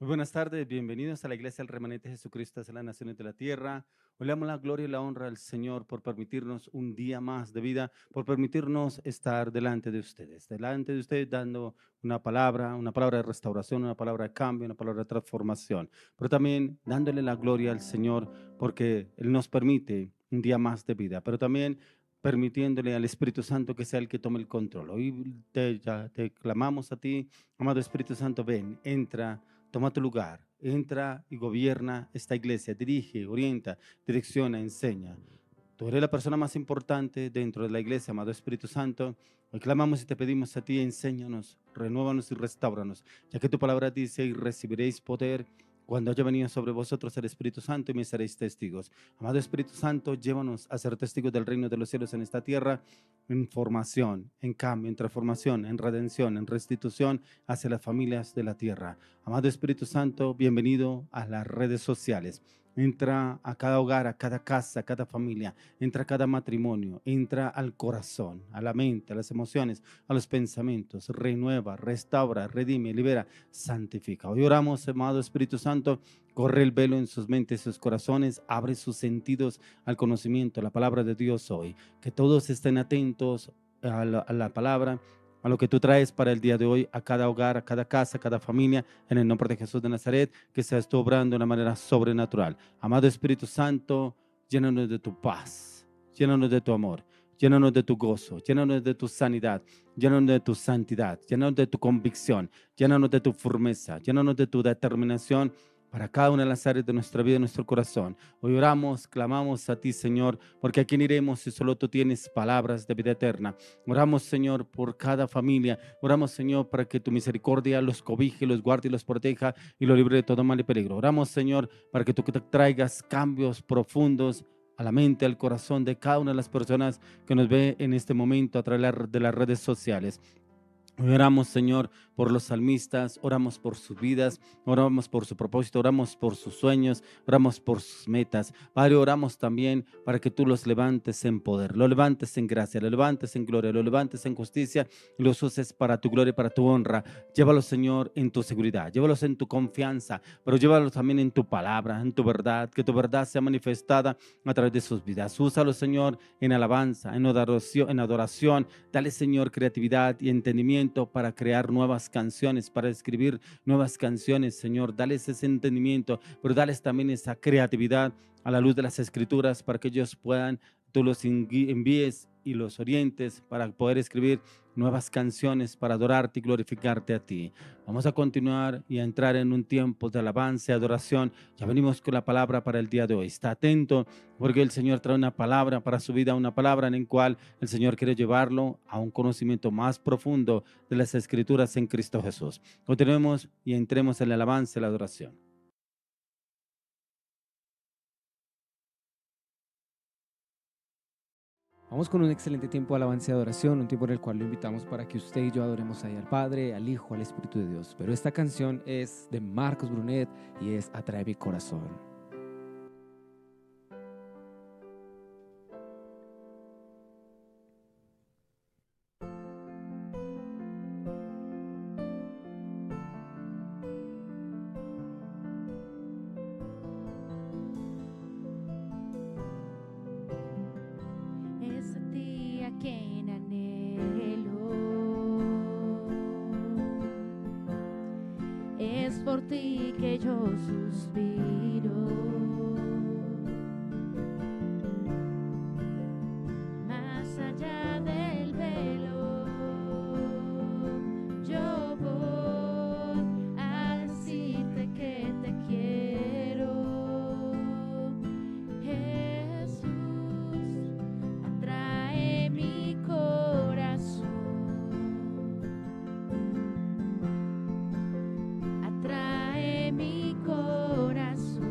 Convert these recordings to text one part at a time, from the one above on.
Muy buenas tardes, bienvenidos a la Iglesia del Remanente de Jesucristo de las Naciones de la Tierra. Hoy le damos la gloria y la honra al Señor por permitirnos un día más de vida, por permitirnos estar delante de ustedes dando una palabra de restauración, una palabra de cambio, una palabra de transformación, pero también dándole la gloria al Señor porque Él nos permite un día más de vida, pero también permitiéndole al Espíritu Santo que sea el que tome el control. Hoy te clamamos a ti, amado Espíritu Santo, ven, entra. Toma tu lugar, entra y gobierna esta iglesia, dirige, orienta, direcciona, enseña. Tú eres la persona más importante dentro de la iglesia, amado Espíritu Santo. Hoy clamamos y te pedimos a ti, enséñanos, renuévanos y restauranos, ya que tu palabra dice, y recibiréis poder cuando haya venido sobre vosotros el Espíritu Santo y me seréis testigos. Amado Espíritu Santo, llévanos a ser testigos del reino de los cielos en esta tierra, en formación, en cambio, en transformación, en redención, en restitución hacia las familias de la tierra. Amado Espíritu Santo, bienvenido a las redes sociales. Entra a cada hogar, a cada casa, a cada familia, entra a cada matrimonio, entra al corazón, a la mente, a las emociones, a los pensamientos, renueva, restaura, redime, libera, santifica. Hoy oramos, amado Espíritu Santo, corre el velo en sus mentes, sus corazones, abre sus sentidos al conocimiento, a la palabra de Dios hoy. Que todos estén atentos a la palabra, a lo que tú traes para el día de hoy, a cada hogar, a cada casa, a cada familia, en el nombre de Jesús de Nazaret, que seas tú obrando de una manera sobrenatural. Amado Espíritu Santo, llénanos de tu paz, llénanos de tu amor, llénanos de tu gozo, llénanos de tu sanidad, llénanos de tu santidad, llénanos de tu convicción, llénanos de tu firmeza, llénanos de tu determinación para cada una de las áreas de nuestra vida y nuestro corazón. Hoy oramos, clamamos a ti, Señor, porque a quién iremos si solo tú tienes palabras de vida eterna. Oramos, Señor, por cada familia. Oramos, Señor, para que tu misericordia los cobije, los guarde y los proteja y los libre de todo mal y peligro. Oramos, Señor, para que tú traigas cambios profundos a la mente, al corazón de cada una de las personas que nos ve en este momento a través de las redes sociales. Oramos, Señor, por los salmistas, oramos por sus vidas, oramos por su propósito, oramos por sus sueños, oramos por sus metas. Padre, oramos también para que tú los levantes en poder, lo levantes en gracia, lo levantes en gloria, lo levantes en justicia y los uses para tu gloria y para tu honra. Llévalos, Señor, en tu seguridad, llévalos en tu confianza, pero llévalos también en tu palabra, en tu verdad, que tu verdad sea manifestada a través de sus vidas. Úsalos, Señor, en alabanza, en adoración. Dale, Señor, creatividad y entendimiento para crear nuevas canciones, para escribir nuevas canciones, Señor. Dales ese entendimiento, pero dales también esa creatividad a la luz de las Escrituras para que ellos puedan, tú los envíes y los orientes para poder escribir nuevas canciones para adorarte y glorificarte a ti. Vamos a continuar y a entrar en un tiempo de alabanza y adoración. Ya venimos con la palabra para el día de hoy. Está atento porque el Señor trae una palabra para su vida, una palabra en la cual el Señor quiere llevarlo a un conocimiento más profundo de las Escrituras en Cristo Jesús. Continuemos y entremos en la alabanza y la adoración. Vamos con un excelente tiempo de alabanza y adoración, un tiempo en el cual lo invitamos para que usted y yo adoremos ahí al Padre, al Hijo, al Espíritu de Dios. Pero esta canción es de Marcos Brunet y es Atrae mi corazón. Es a ti a quien anhelo, es por ti que yo suspiro, más allá del velo, yo voy a decirte que te quiero, Jesús. Atrae mi corazón, atrae mi corazón,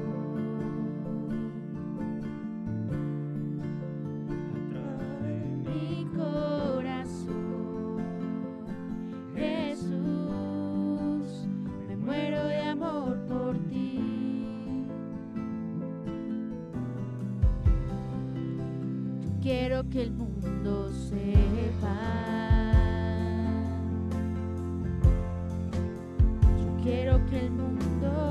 atrae mi corazón, Jesús, me muero de amor por ti. Yo quiero que el mundo sepa, yo quiero que el mundo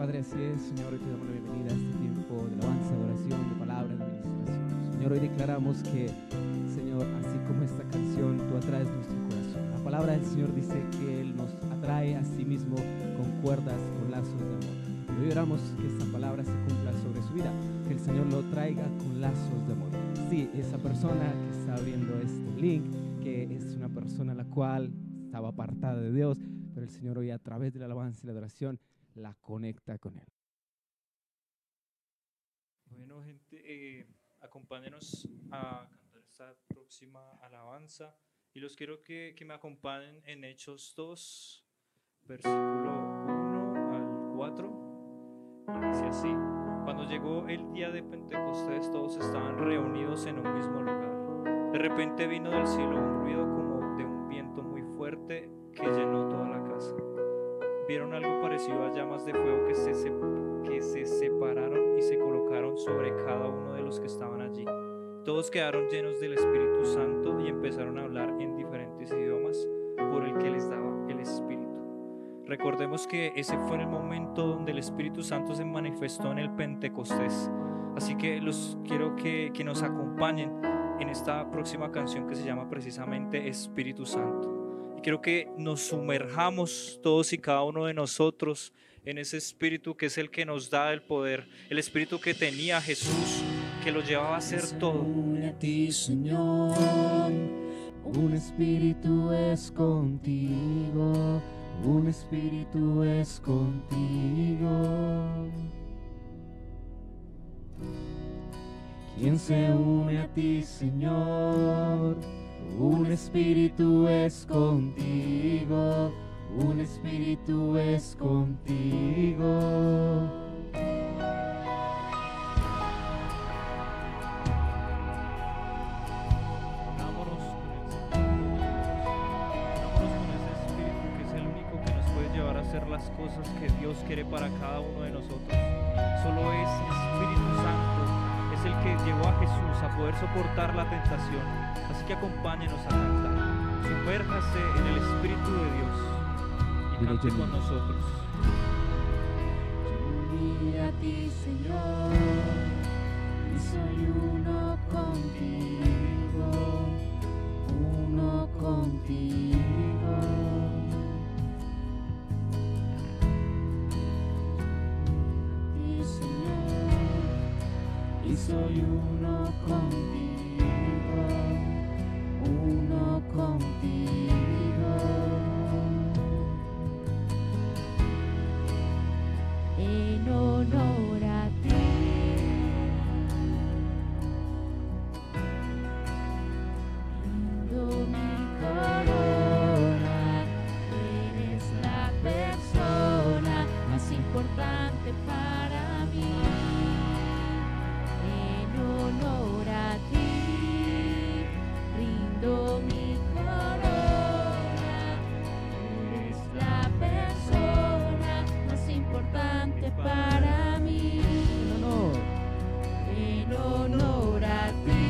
Padre, así es, Señor, hoy te damos la bienvenida a este tiempo de alabanza, de oración, de palabra, de administración. Señor, hoy declaramos que, Señor, así como esta canción, tú atraes nuestro corazón. La palabra del Señor dice que Él nos atrae a sí mismo con cuerdas, con lazos de amor. Y hoy oramos que esta palabra se cumpla sobre su vida, que el Señor lo traiga con lazos de amor. Sí, esa persona que está abriendo este link, que es una persona la cual estaba apartada de Dios, pero el Señor hoy a través de la alabanza y la adoración la conecta con Él. Bueno, gente, acompáñenos a cantar esta próxima alabanza y los quiero que me acompañen en Hechos 2, versículo 1 al 4. Y dice así: cuando llegó el día de Pentecostés, todos estaban reunidos en un mismo lugar. De repente vino del cielo un ruido como de un viento muy fuerte que llenó toda la casa. Vieron algo parecido a llamas de fuego que se separaron y se colocaron sobre cada uno de los que estaban allí. Todos quedaron llenos del Espíritu Santo y empezaron a hablar en diferentes idiomas por el que les daba el Espíritu. Recordemos que ese fue el momento donde el Espíritu Santo se manifestó en el Pentecostés. Así que los quiero que nos acompañen en esta próxima canción que se llama precisamente Espíritu Santo. Quiero que nos sumerjamos todos y cada uno de nosotros en ese espíritu que es el que nos da el poder, el espíritu que tenía Jesús, que lo llevaba a hacer todo. Une a ti, Señor, un espíritu es contigo, un espíritu es contigo. ¿Quién se une a ti, Señor? Un espíritu es contigo, un espíritu es contigo. Unámonos con ese espíritu que es el único que nos puede llevar a hacer las cosas que Dios quiere para cada uno de nosotros. Solo es Espíritu Santo, es el que llevó a Jesús a poder soportar la tentación. Así que acompáñenos a cantar. Sumérjase en el Espíritu de Dios y cante con nosotros. Yo uní a ti, Señor, y soy uno contigo, uno contigo. Y Señor, y soy uno contigo. Uno contigo. En honor a ti, rindo mi corona. Eres la persona más importante para mí. En honor a ti, rindo mi corona. Eres la persona más importante para mí. En honor a ti,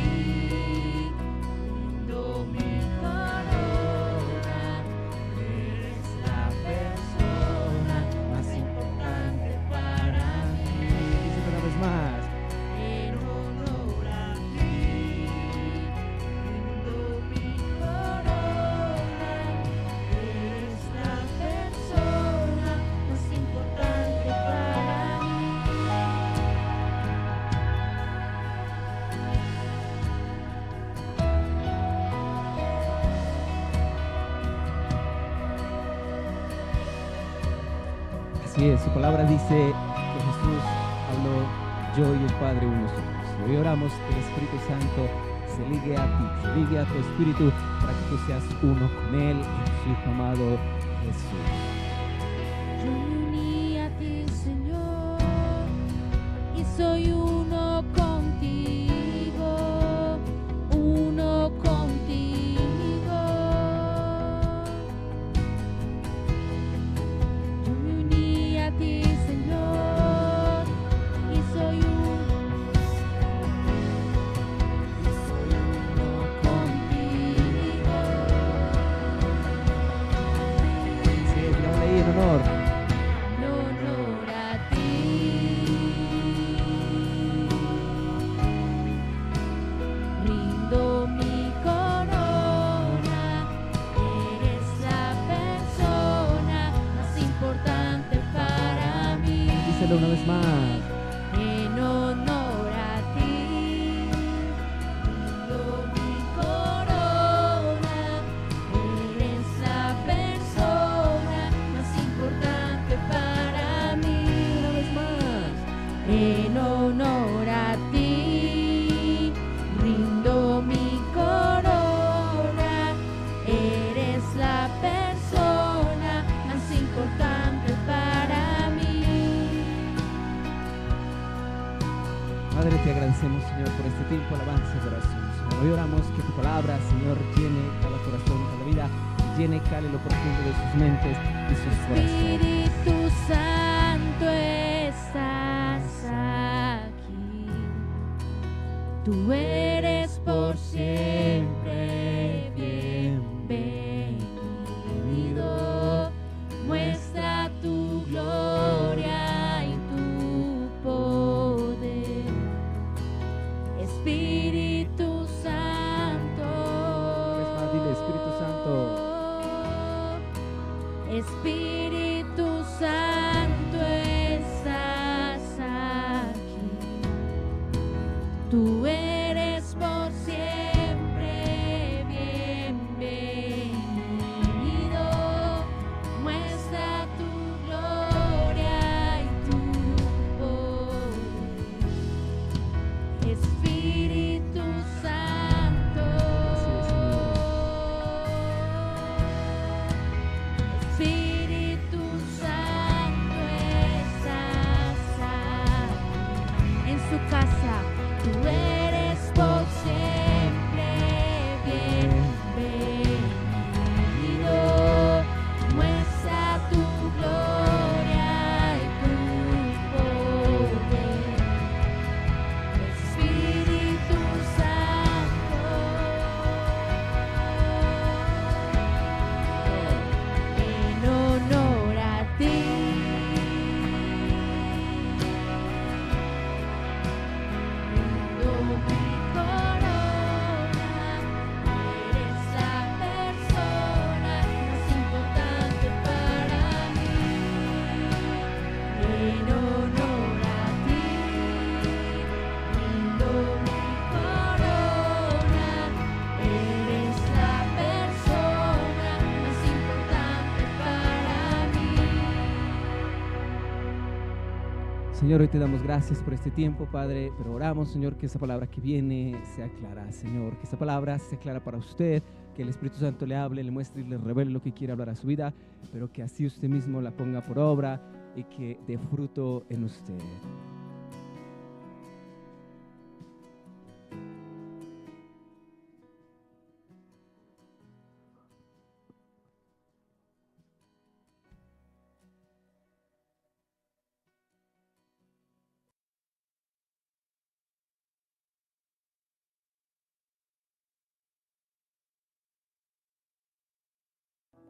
rindo mi corona. Eres la persona más importante para mí. Dice una vez más. En honor a ti, rindo mi corona. Eres la persona más importante para mí. Así es, su palabra dice que Jesús habló: yo y el Padre uno somos. Y hoy oramos que el Espíritu Santo se ligue a ti, se ligue a tu espíritu para que tú seas uno con Él, en su Hijo amado Jesús. Yo me uní a ti, Señor, y soy uno contigo, uno contigo. Yo me uní a ti, Señor, y soy uno contigo. Sí, digámosle ahí en honor. En honor a ti. Díselo una vez más. En honor a ti, rindo mi corona. Eres la persona más importante para mí. Una vez más. En honor a ti, rindo mi corona. Eres la persona más importante para mí. Padre, te agradecemos, Señor, por este tiempo de alabanza y oración. Señor, hoy oramos que tu palabra, Señor, llene cada corazón, cada vida, y llene, cale lo profundo de sus mentes y sus corazones. Espíritu Santo, estás aquí. Tú eres por siempre bienvenido. Muestra tu gloria y tu poder. Espíritu Santo. Una vez más, dile, Espíritu Santo. Espíritu Santo, estás aquí. Tú eres por siempre bienvenido. Muestra tu gloria y tu poder. Espíritu Santo. Espíritu Santo, estás aquí. En su casa, tú eres por siempre bienvenido. Muestra tu gloria y tu poder. Espíritu Santo. En honor a ti, rindo mi corona. Eres la persona más importante para mí. En honor a ti, rindo mi corona. Eres la persona más importante para mí. Señor, hoy te damos gracias por este tiempo, Padre, pero oramos, Señor, que esa palabra que viene sea clara, Señor, que esa palabra sea clara para usted, que el Espíritu Santo le hable, le muestre y le revele lo que quiere hablar a su vida, pero que así usted mismo la ponga por obra y que dé fruto en usted.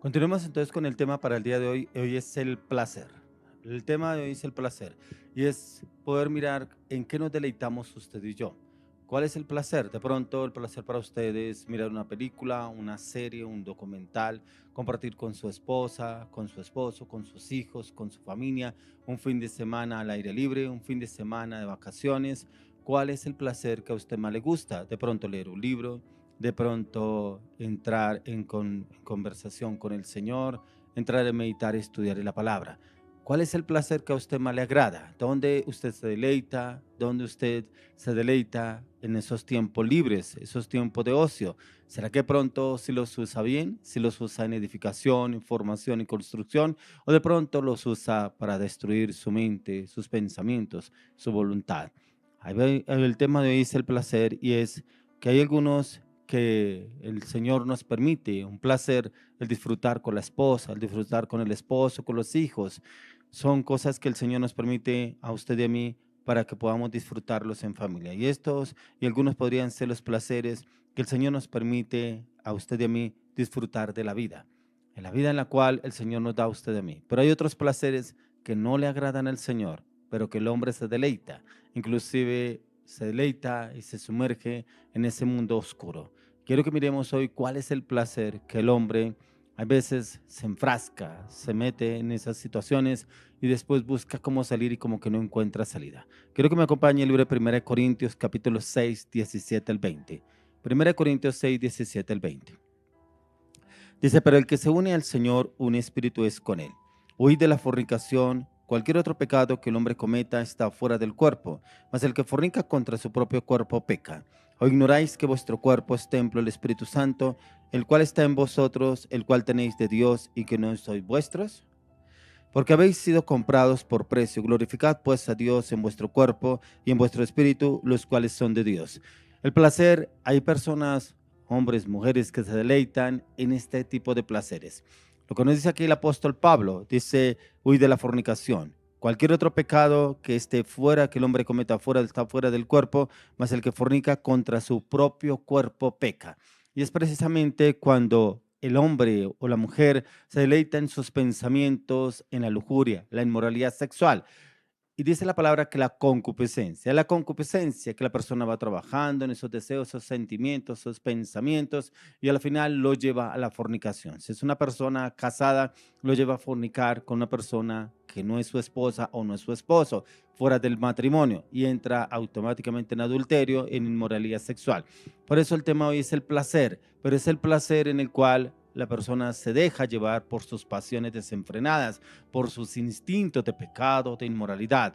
Continuemos entonces con el tema para el día de hoy. Hoy es el placer. El tema de hoy es el placer y es poder mirar en qué nos deleitamos usted y yo. ¿Cuál es el placer? De pronto el placer para ustedes es mirar una película, una serie, un documental, compartir con su esposa, con su esposo, con sus hijos, con su familia, un fin de semana al aire libre, un fin de semana de vacaciones. ¿Cuál es el placer que a usted más le gusta? De pronto leer un libro, de pronto entrar en conversación con el Señor, entrar a meditar, estudiar la palabra. ¿Cuál es el placer que a usted más le agrada? ¿Dónde usted se deleita? ¿Dónde usted se deleita en esos tiempos libres, esos tiempos de ocio? ¿Será que pronto si los usa bien, si los usa en edificación, en formación y construcción, o de pronto los usa para destruir su mente, sus pensamientos, su voluntad? El tema de hoy es el placer y es que hay algunos que el Señor nos permite, un placer, el disfrutar con la esposa, el disfrutar con el esposo, con los hijos. Son cosas que el Señor nos permite a usted y a mí para que podamos disfrutarlos en familia. Y estos y algunos podrían ser los placeres que el Señor nos permite a usted y a mí disfrutar de la vida en la cual el Señor nos da a usted y a mí. Pero hay otros placeres que no le agradan al Señor, pero que el hombre se deleita, inclusive se deleita y se sumerge en ese mundo oscuro. Quiero que miremos hoy cuál es el placer que el hombre A veces se enfrasca, se mete en esas situaciones y después busca cómo salir y como que no encuentra salida. Quiero que me acompañe el libro de 1 Corintios capítulo 6, 17 al 20. 1 Corintios 6, 17 al 20. Dice, pero el que se une al Señor, un espíritu es con él. Huid de la fornicación. Cualquier otro pecado que el hombre cometa está fuera del cuerpo, mas el que fornica contra su propio cuerpo peca. ¿O ignoráis que vuestro cuerpo es templo del Espíritu Santo, el cual está en vosotros, el cual tenéis de Dios y que no sois vuestros? Porque habéis sido comprados por precio. Glorificad pues a Dios en vuestro cuerpo y en vuestro espíritu, los cuales son de Dios. El placer, hay personas, hombres, mujeres que se deleitan en este tipo de placeres. Lo que nos dice aquí el apóstol Pablo, dice, huid de la fornicación. Cualquier otro pecado que esté fuera, que el hombre cometa fuera, está fuera del cuerpo, mas el que fornica contra su propio cuerpo peca. Y es precisamente cuando el hombre o la mujer se deleita en sus pensamientos, en la lujuria, la inmoralidad sexual. Y dice la palabra que la concupiscencia que la persona va trabajando en esos deseos, esos sentimientos, esos pensamientos, y al final lo lleva a la fornicación. Si es una persona casada, lo lleva a fornicar con una persona que no es su esposa o no es su esposo, fuera del matrimonio, y entra automáticamente en adulterio, en inmoralidad sexual. Por eso el tema hoy es el placer, pero es el placer en el cual la persona se deja llevar por sus pasiones desenfrenadas, por sus instintos de pecado, de inmoralidad.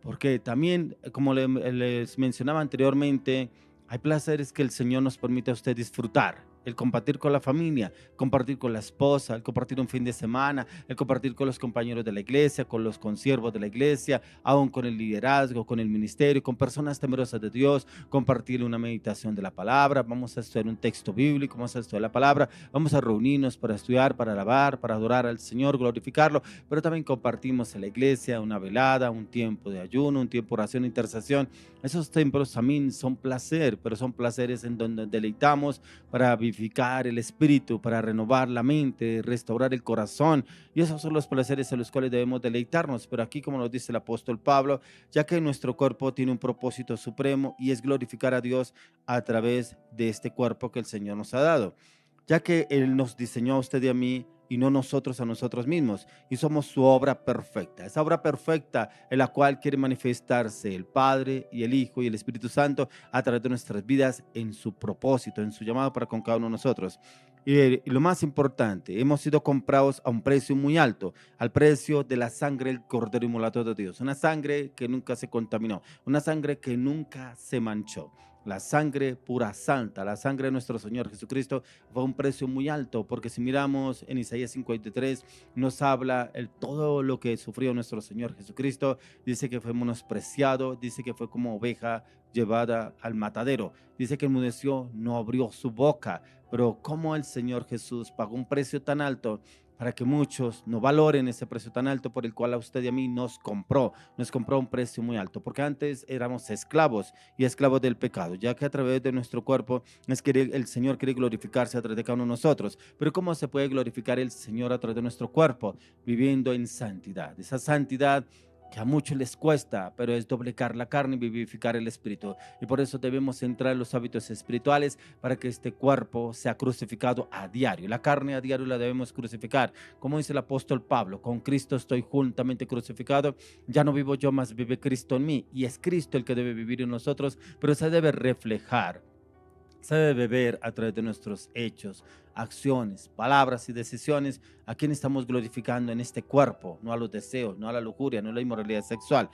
Porque también, como les mencionaba anteriormente, hay placeres que el Señor nos permite a usted disfrutar. El compartir con la familia, compartir con la esposa, el compartir un fin de semana, el compartir con los compañeros de la iglesia, con los consiervos de la iglesia, aún con el liderazgo, con el ministerio, con personas temerosas de Dios, compartir una meditación de la palabra. Vamos a estudiar un texto bíblico, vamos a estudiar la palabra, vamos a reunirnos para estudiar, para alabar, para adorar al Señor, glorificarlo, pero también compartimos en la iglesia una velada, un tiempo de ayuno, un tiempo de oración, intercesión. Esos tiempos también son placer, pero son placeres en donde deleitamos para vivificar el espíritu, para renovar la mente, restaurar el corazón, y esos son los placeres en los cuales debemos deleitarnos. Pero aquí, como nos dice el apóstol Pablo, ya que nuestro cuerpo tiene un propósito supremo y es glorificar a Dios a través de este cuerpo que el Señor nos ha dado, ya que Él nos diseñó a usted y a mí y no nosotros a nosotros mismos, y somos su obra perfecta, esa obra perfecta en la cual quiere manifestarse el Padre y el Hijo y el Espíritu Santo a través de nuestras vidas en su propósito, en su llamado para con cada uno de nosotros. Y lo más importante, hemos sido comprados a un precio muy alto, al precio de la sangre del Cordero Inmolado de Dios, una sangre que nunca se contaminó, una sangre que nunca se manchó. La sangre pura santa, la sangre de nuestro Señor Jesucristo fue un precio muy alto, porque si miramos en Isaías 53, nos habla todo lo que sufrió nuestro Señor Jesucristo. Dice que fue menospreciado, dice que fue como oveja llevada al matadero, dice que enmudeció, no abrió su boca. Pero cómo el Señor Jesús pagó un precio tan alto para que muchos no valoren ese precio tan alto por el cual a usted y a mí nos compró a un precio muy alto, porque antes éramos esclavos y esclavos del pecado, ya que a través de nuestro cuerpo es que el Señor quiere glorificarse a través de cada uno de nosotros. Pero ¿cómo se puede glorificar el Señor a través de nuestro cuerpo? Viviendo en santidad, esa santidad que a muchos les cuesta, pero es doblegar la carne y vivificar el espíritu. Y por eso debemos entrar en los hábitos espirituales para que este cuerpo sea crucificado a diario. La carne a diario la debemos crucificar. Como dice el apóstol Pablo, con Cristo estoy juntamente crucificado. Ya no vivo yo, mas vive Cristo en mí. Y es Cristo el que debe vivir en nosotros, pero se debe reflejar. Se debe ver a través de nuestros hechos, acciones, palabras y decisiones a quien estamos glorificando en este cuerpo, no a los deseos, no a la lujuria, no a la inmoralidad sexual,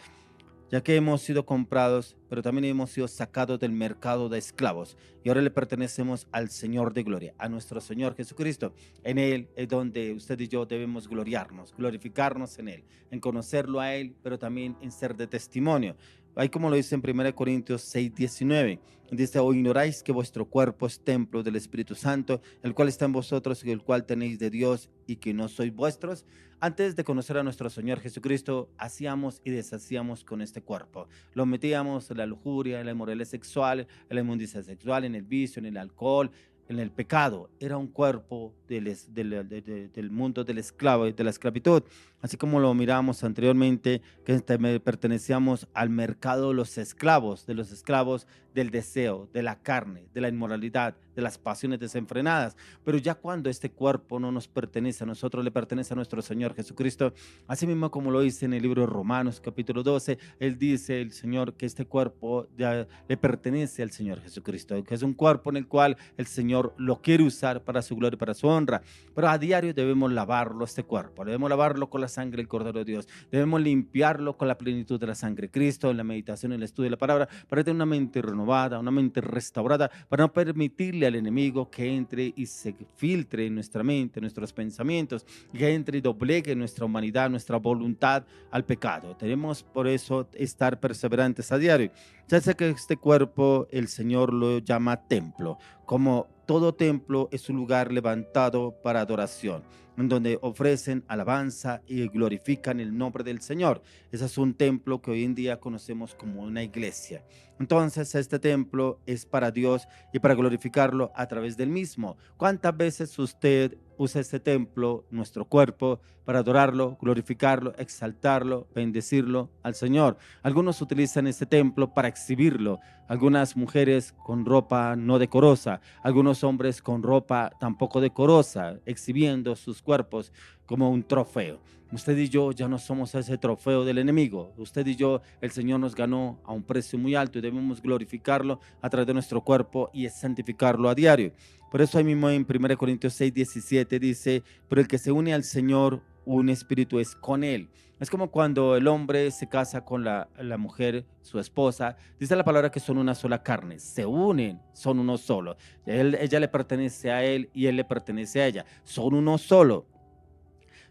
ya que hemos sido comprados, pero también hemos sido sacados del mercado de esclavos y ahora le pertenecemos al Señor de gloria, a nuestro Señor Jesucristo. En Él es donde usted y yo debemos glorificarnos en Él, en conocerlo a Él, pero también en ser de testimonio. Ahí como lo dice en 1 Corintios 6, 19, dice, o ignoráis que vuestro cuerpo es templo del Espíritu Santo, el cual está en vosotros y el cual tenéis de Dios y que no sois vuestros. Antes de conocer a nuestro Señor Jesucristo, hacíamos y deshacíamos con este cuerpo. Lo metíamos en la lujuria, en la inmoralidad sexual, en la inmundicia sexual, en el vicio, en el alcohol, en el pecado. Era un cuerpo del mundo del esclavo y de la esclavitud, así como lo miramos anteriormente, que pertenecíamos al mercado de los esclavos del deseo, de la carne, de la inmoralidad, de las pasiones desenfrenadas. Pero ya cuando este cuerpo no nos pertenece a nosotros, le pertenece a nuestro Señor Jesucristo, así mismo como lo dice en el libro de Romanos capítulo 12, él dice, el Señor, que este cuerpo ya le pertenece al Señor Jesucristo, que es un cuerpo en el cual el Señor lo quiere usar para su gloria y para su honra. Pero a diario debemos lavarlo, este cuerpo, debemos lavarlo con la sangre del Cordero de Dios, debemos limpiarlo con la plenitud de la sangre de Cristo, en la meditación, en el estudio de la palabra, para tener una mente renovada, una mente restaurada, para no permitirle al enemigo que entre y se filtre en nuestra mente, en nuestros pensamientos, y que entre y doblegue nuestra humanidad, nuestra voluntad al pecado. Tenemos por eso estar perseverantes a diario. Ya sé que este cuerpo el Señor lo llama templo, como todo templo es un lugar levantado para adoración, en donde ofrecen alabanza y glorifican el nombre del Señor. Ese es un templo que hoy en día conocemos como una iglesia. Entonces este templo es para Dios y para glorificarlo a través del mismo. ¿Cuántas veces usted usa este templo, nuestro cuerpo, para adorarlo, glorificarlo, exaltarlo, bendecirlo al Señor? Algunos utilizan este templo para exhibirlo, algunas mujeres con ropa no decorosa, algunos hombres con ropa tampoco decorosa, exhibiendo sus cuerpos como un trofeo. Usted y yo ya no somos ese trofeo del enemigo. Usted y yo, el Señor nos ganó a un precio muy alto y debemos glorificarlo a través de nuestro cuerpo y santificarlo a diario. Por eso ahí mismo en 1 Corintios 6:17 dice, pero el que se une al Señor, un espíritu es con él. Es como cuando el hombre se casa con la mujer, su esposa. Dice la palabra que son una sola carne. Se unen, son uno solo. Ella le pertenece a él y él le pertenece a ella. Son uno solo.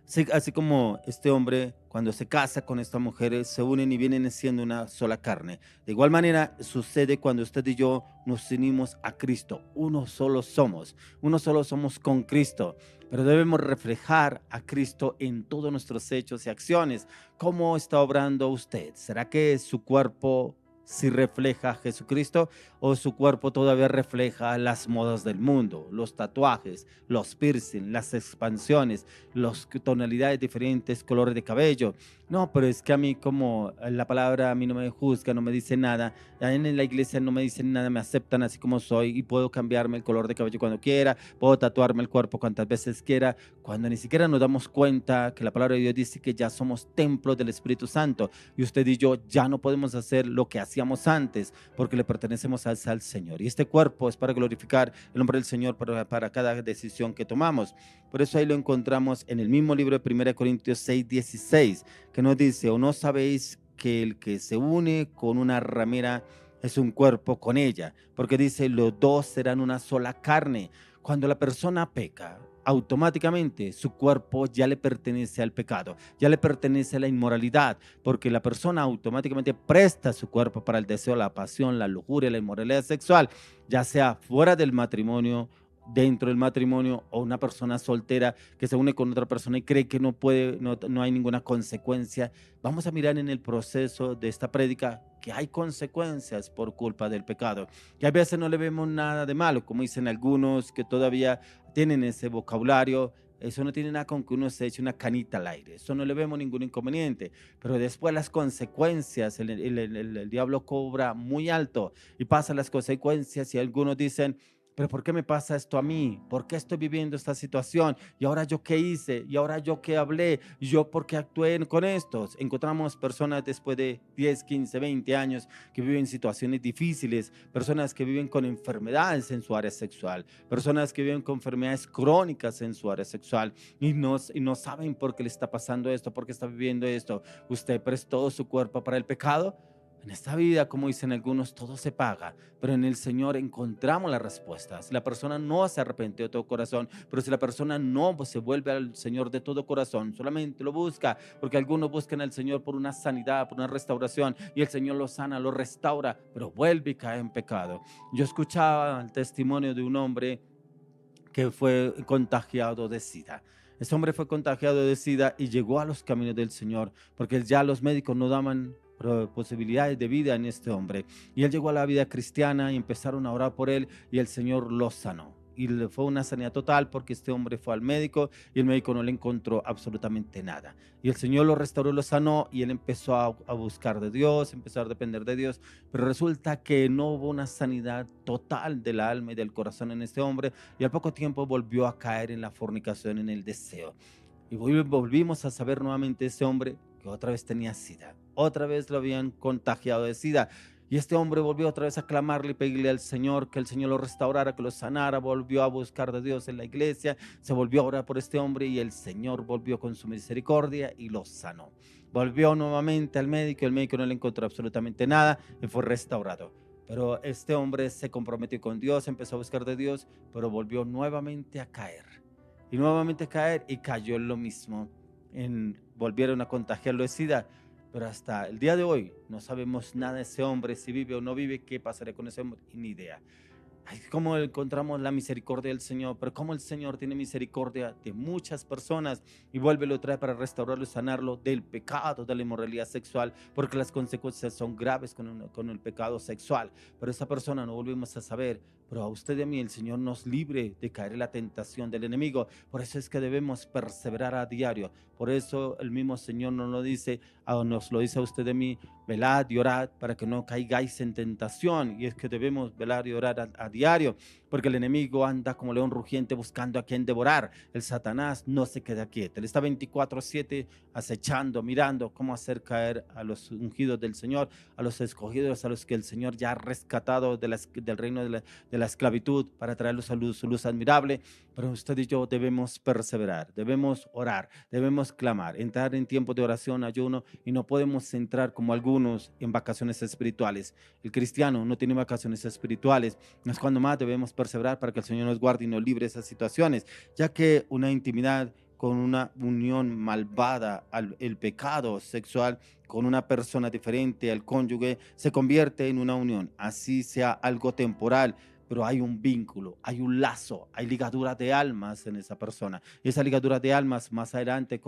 Sí, así como este hombre cuando se casa con esta mujer se unen y vienen siendo una sola carne. De igual manera sucede cuando usted y yo nos unimos a Cristo. Uno solo somos con Cristo. Pero debemos reflejar a Cristo en todos nuestros hechos y acciones. ¿Cómo está obrando usted? ¿Será que su cuerpo si refleja a Jesucristo o su cuerpo todavía refleja las modas del mundo, los tatuajes, los piercing, las expansiones, las tonalidades diferentes, colores de cabello? No, pero es que a mí como la palabra a mí no me juzga, no me dice nada, en la iglesia no me dicen nada, me aceptan así como soy y puedo cambiarme el color de cabello cuando quiera, puedo tatuarme el cuerpo cuantas veces quiera, cuando ni siquiera nos damos cuenta que la palabra de Dios dice que ya somos templos del Espíritu Santo y usted y yo ya no podemos hacer lo que hacíamos antes porque le pertenecemos al Señor. Y este cuerpo es para glorificar el nombre del Señor para cada decisión que tomamos. Por eso ahí lo encontramos en el mismo libro de 1 Corintios 6:16, que nos dice, ¿o no sabéis que el que se une con una ramera es un cuerpo con ella? Porque dice, los dos serán una sola carne. Cuando la persona peca, automáticamente su cuerpo ya le pertenece al pecado, ya le pertenece a la inmoralidad, porque la persona automáticamente presta su cuerpo para el deseo, la pasión, la lujuria, la inmoralidad sexual, ya sea fuera del matrimonio, dentro del matrimonio, o una persona soltera que se une con otra persona y cree que no puede, no hay ninguna consecuencia. Vamos a mirar en el proceso de esta prédica que hay consecuencias por culpa del pecado, que a veces no le vemos nada de malo, como dicen algunos que todavía tienen ese vocabulario. Eso no tiene nada con que uno se eche una canita al aire, eso no le vemos ningún inconveniente, pero después las consecuencias, el diablo cobra muy alto y pasan las consecuencias y algunos dicen, pero ¿por qué me pasa esto a mí? ¿Por qué estoy viviendo esta situación? ¿Y ahora yo qué hice? ¿Y ahora yo qué hablé? ¿Y yo por qué actué con estos? Encontramos personas después de 10, 15, 20 años que viven situaciones difíciles, personas que viven con enfermedades en su área sexual, personas que viven con enfermedades crónicas en su área sexual y no saben por qué le está pasando esto, por qué está viviendo esto. ¿Usted prestó su cuerpo para el pecado? En esta vida, como dicen algunos, todo se paga, pero en el Señor encontramos la respuesta. Si la persona no se arrepiente de todo corazón, pero si la persona no se vuelve al Señor de todo corazón, solamente lo busca, porque algunos buscan al Señor por una sanidad, por una restauración, y el Señor lo sana, lo restaura, pero vuelve y cae en pecado. Yo escuchaba el testimonio de un hombre que fue contagiado de SIDA. Ese hombre fue contagiado de SIDA y llegó a los caminos del Señor, porque ya los médicos no daban posibilidades de vida en este hombre, y él llegó a la vida cristiana y empezaron a orar por él y el Señor lo sanó. y fue una sanidad total porque este hombre fue al médico y el médico no le encontró absolutamente nada. Y el Señor lo restauró, lo sanó y él empezó a buscar de Dios, empezó a depender de Dios, pero resulta que no hubo una sanidad total del alma y del corazón en este hombre y al poco tiempo volvió a caer en la fornicación, en el deseo. Y volvimos a saber nuevamente ese hombre que otra vez tenía SIDA, otra vez lo habían contagiado de SIDA. Y este hombre volvió otra vez a clamarle y pedirle al Señor que el Señor lo restaurara, que lo sanara, volvió a buscar de Dios en la iglesia, se volvió a orar por este hombre y el Señor volvió con su misericordia y lo sanó. Volvió nuevamente al médico, el médico no le encontró absolutamente nada y fue restaurado. Pero este hombre se comprometió con Dios, empezó a buscar de Dios, pero volvió nuevamente a caer. Y nuevamente a caer y cayó en lo mismo. Volvieron a contagiarlo de SIDA. Pero hasta el día de hoy no sabemos nada de ese hombre, si vive o no vive, qué pasará con ese hombre, ni idea. Ay, cómo encontramos la misericordia del Señor, pero cómo el Señor tiene misericordia de muchas personas y vuelve y lo trae para restaurarlo y sanarlo del pecado, de la inmoralidad sexual, porque las consecuencias son graves con el pecado sexual. Pero esa persona no volvemos a saber, pero a usted y a mí el Señor nos libre de caer en la tentación del enemigo. Por eso es que debemos perseverar a diario. Por eso el mismo Señor nos lo dice a usted y a mí: velad y orad para que no caigáis en tentación. Y es que debemos velar y orar a diario, porque el enemigo anda como león rugiente buscando a quien devorar. El Satanás no se queda quieto, él está 24/7 acechando, mirando cómo hacer caer a los ungidos del Señor, a los escogidos, a los que el Señor ya ha rescatado del reino de la esclavitud, para traerlos a su luz admirable. Pero usted y yo debemos perseverar, debemos orar, debemos clamar, entrar en tiempo de oración, ayuno, y no podemos entrar como algunos en vacaciones espirituales. El cristiano no tiene vacaciones espirituales. Es cuando más debemos perseverar para que el Señor nos guarde y nos libre de esas situaciones, ya que una intimidad con una unión malvada, el pecado sexual con una persona diferente al cónyuge, se convierte en una unión, así sea algo temporal, pero hay un vínculo, hay un lazo, hay ligadura de almas en esa persona. Y esa ligadura de almas más adelante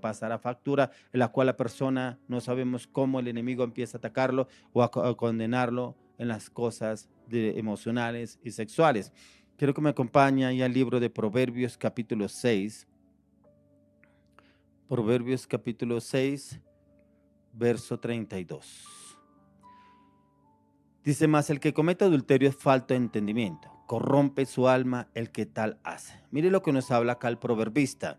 pasará factura, en la cual la persona no sabemos cómo el enemigo empieza a atacarlo o a condenarlo en las cosas emocionales y sexuales. Quiero que me acompañe ahí al libro de Proverbios capítulo 6. Proverbios capítulo 6, verso 32. Dice: mas el que comete adulterio es falta de entendimiento, corrompe su alma el que tal hace. Mire lo que nos habla acá el proverbista.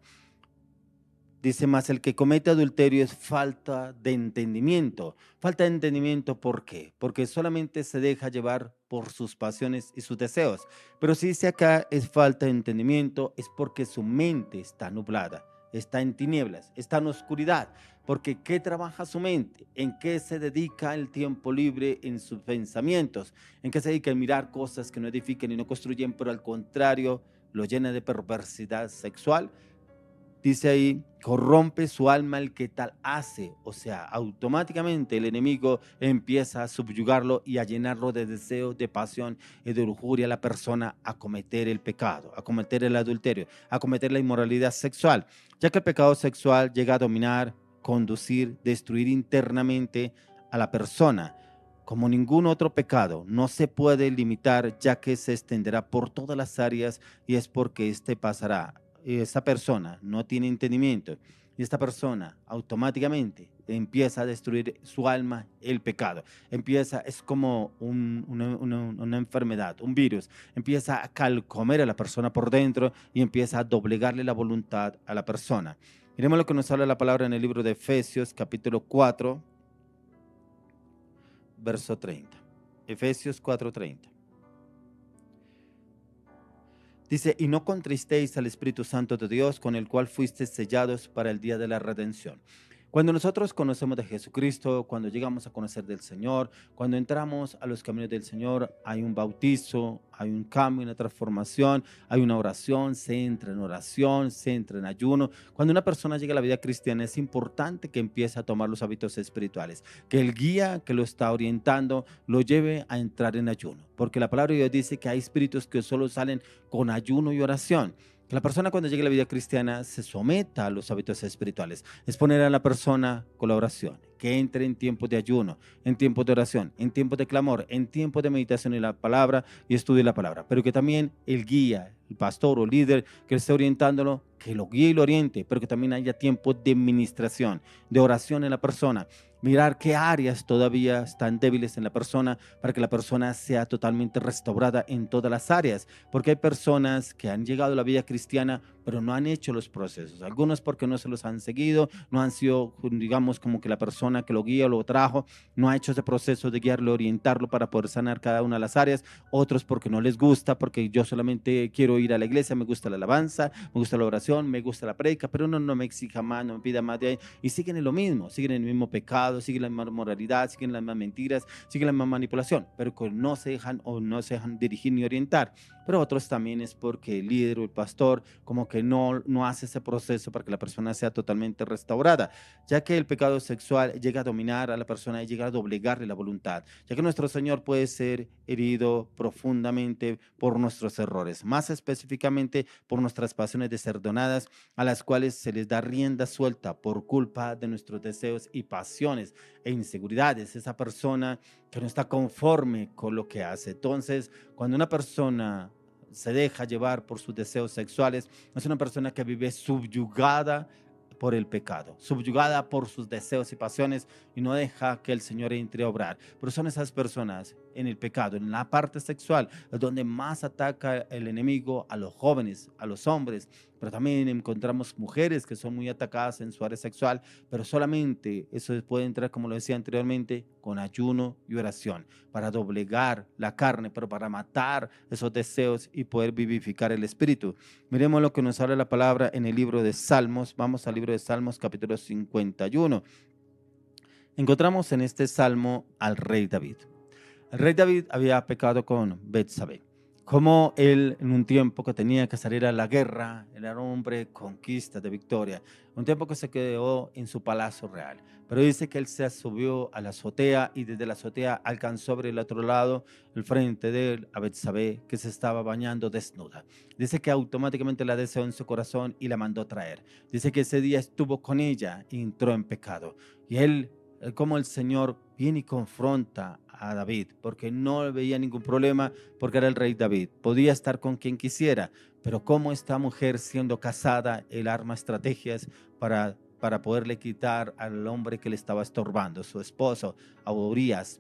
Dice: mas el que comete adulterio es falta de entendimiento. Falta de entendimiento, ¿por qué? Porque solamente se deja llevar por sus pasiones y sus deseos. Pero si dice acá es falta de entendimiento, es porque su mente está nublada, está en tinieblas, está en oscuridad. Porque ¿qué trabaja su mente? ¿En qué se dedica el tiempo libre? En sus pensamientos. ¿En qué se dedica? En mirar cosas que no edifiquen y no construyen, pero al contrario lo llena de perversidad sexual. Dice ahí: corrompe su alma el que tal hace. O sea, automáticamente el enemigo empieza a subyugarlo y a llenarlo de deseo, de pasión y de lujuria a la persona a cometer el pecado, a cometer el adulterio, a cometer la inmoralidad sexual, ya que el pecado sexual llega a dominar, conducir, destruir internamente a la persona. Como ningún otro pecado, no se puede limitar, ya que se extenderá por todas las áreas, y es porque pasará. Esta persona no tiene entendimiento y esta persona automáticamente empieza a destruir su alma, el pecado. Es como una enfermedad, un virus. Empieza a calcomer a la persona por dentro y empieza a doblegarle la voluntad a la persona. Miremos lo que nos habla la palabra en el libro de Efesios, capítulo 4, verso 30. Efesios 4:30. Dice: y no contristéis al Espíritu Santo de Dios, con el cual fuisteis sellados para el día de la redención. Cuando nosotros conocemos de Jesucristo, cuando llegamos a conocer del Señor, cuando entramos a los caminos del Señor, hay un bautizo, hay un cambio, una transformación, hay una oración, se entra en oración, se entra en ayuno. Cuando una persona llega a la vida cristiana, es importante que empiece a tomar los hábitos espirituales, que el guía que lo está orientando lo lleve a entrar en ayuno, porque la palabra de Dios dice que hay espíritus que solo salen con ayuno y oración. Que la persona cuando llegue a la vida cristiana se someta a los hábitos espirituales. Es poner a la persona con la oración, que entre en tiempos de ayuno, en tiempos de oración, en tiempos de clamor, en tiempos de meditación en la palabra y estudio la palabra. Pero que también el guía, el pastor o líder que esté orientándolo, que lo guíe y lo oriente, pero que también haya tiempo de ministración, de oración en la persona. Mirar qué áreas todavía están débiles en la persona para que la persona sea totalmente restaurada en todas las áreas. Porque hay personas que han llegado a la vida cristiana, pero no han hecho los procesos. Algunos porque no se los han seguido, no han sido, digamos, como que la persona que lo guía o lo trajo, no ha hecho ese proceso de guiarlo, orientarlo para poder sanar cada una de las áreas. Otros porque no les gusta, porque yo solamente quiero ir a la iglesia, me gusta la alabanza, me gusta la oración, me gusta la predica, pero uno no me exija más, no me pida más de ahí. Y siguen en lo mismo, siguen en el mismo pecado, siguen la misma moralidad, siguen las mismas mentiras, siguen la misma manipulación, pero que no se dejan o no se dejan dirigir ni orientar. Pero otros también es porque el líder o el pastor como que no hace ese proceso para que la persona sea totalmente restaurada, ya que el pecado sexual llega a dominar a la persona y llega a doblegarle la voluntad, ya que nuestro Señor puede ser herido profundamente por nuestros errores, más específicamente por nuestras pasiones desordenadas, a las cuales se les da rienda suelta por culpa de nuestros deseos y pasiones e inseguridades. Esa persona que no está conforme con lo que hace. Entonces, cuando una persona se deja llevar por sus deseos sexuales, es una persona que vive subyugada por el pecado, subyugada por sus deseos y pasiones y no deja que el Señor entre a obrar. Pero son esas personas en el pecado, en la parte sexual, es donde más ataca el enemigo a los jóvenes, a los hombres, pero también encontramos mujeres que son muy atacadas en su área sexual, pero solamente eso puede entrar, como lo decía anteriormente, con ayuno y oración, para doblegar la carne, pero para matar esos deseos y poder vivificar el espíritu. Miremos lo que nos habla la palabra en el libro de Salmos. Vamos al libro de Salmos, capítulo 51. Encontramos en este salmo al rey David. El rey David había pecado con Betsabé. Como él, en un tiempo que tenía que salir a la guerra, él era un hombre conquista, de victoria, un tiempo que se quedó en su palacio real. Pero dice que él se subió a la azotea y desde la azotea alcanzó sobre el otro lado, el frente de él, a Betsabé, que se estaba bañando desnuda. Dice que automáticamente la deseó en su corazón y la mandó traer. Dice que ese día estuvo con ella y entró en pecado. Y él, como el Señor viene y confronta a David, porque no veía ningún problema, porque era el rey David, podía estar con quien quisiera, pero como esta mujer siendo casada, él arma estrategias para poderle quitar al hombre que le estaba estorbando, su esposo, a Urías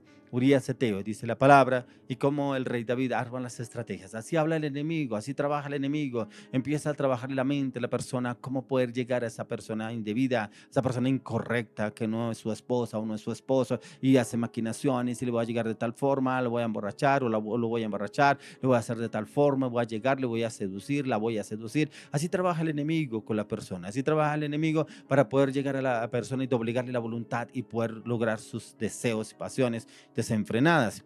Eteo, dice la palabra, y como el rey David arma las estrategias. Así habla el enemigo, así trabaja el enemigo, empieza a trabajar en la mente de la persona, cómo poder llegar a esa persona indebida, esa persona incorrecta, que no es su esposa o no es su esposo, y hace maquinaciones, y le voy a llegar de tal forma, lo voy a emborrachar o lo voy a emborrachar, le voy a hacer de tal forma, voy a llegar, le voy a seducir, la voy a seducir. Así trabaja el enemigo con la persona, así trabaja el enemigo para poder llegar a la persona y doblegarle la voluntad y poder lograr sus deseos y pasiones desenfrenadas,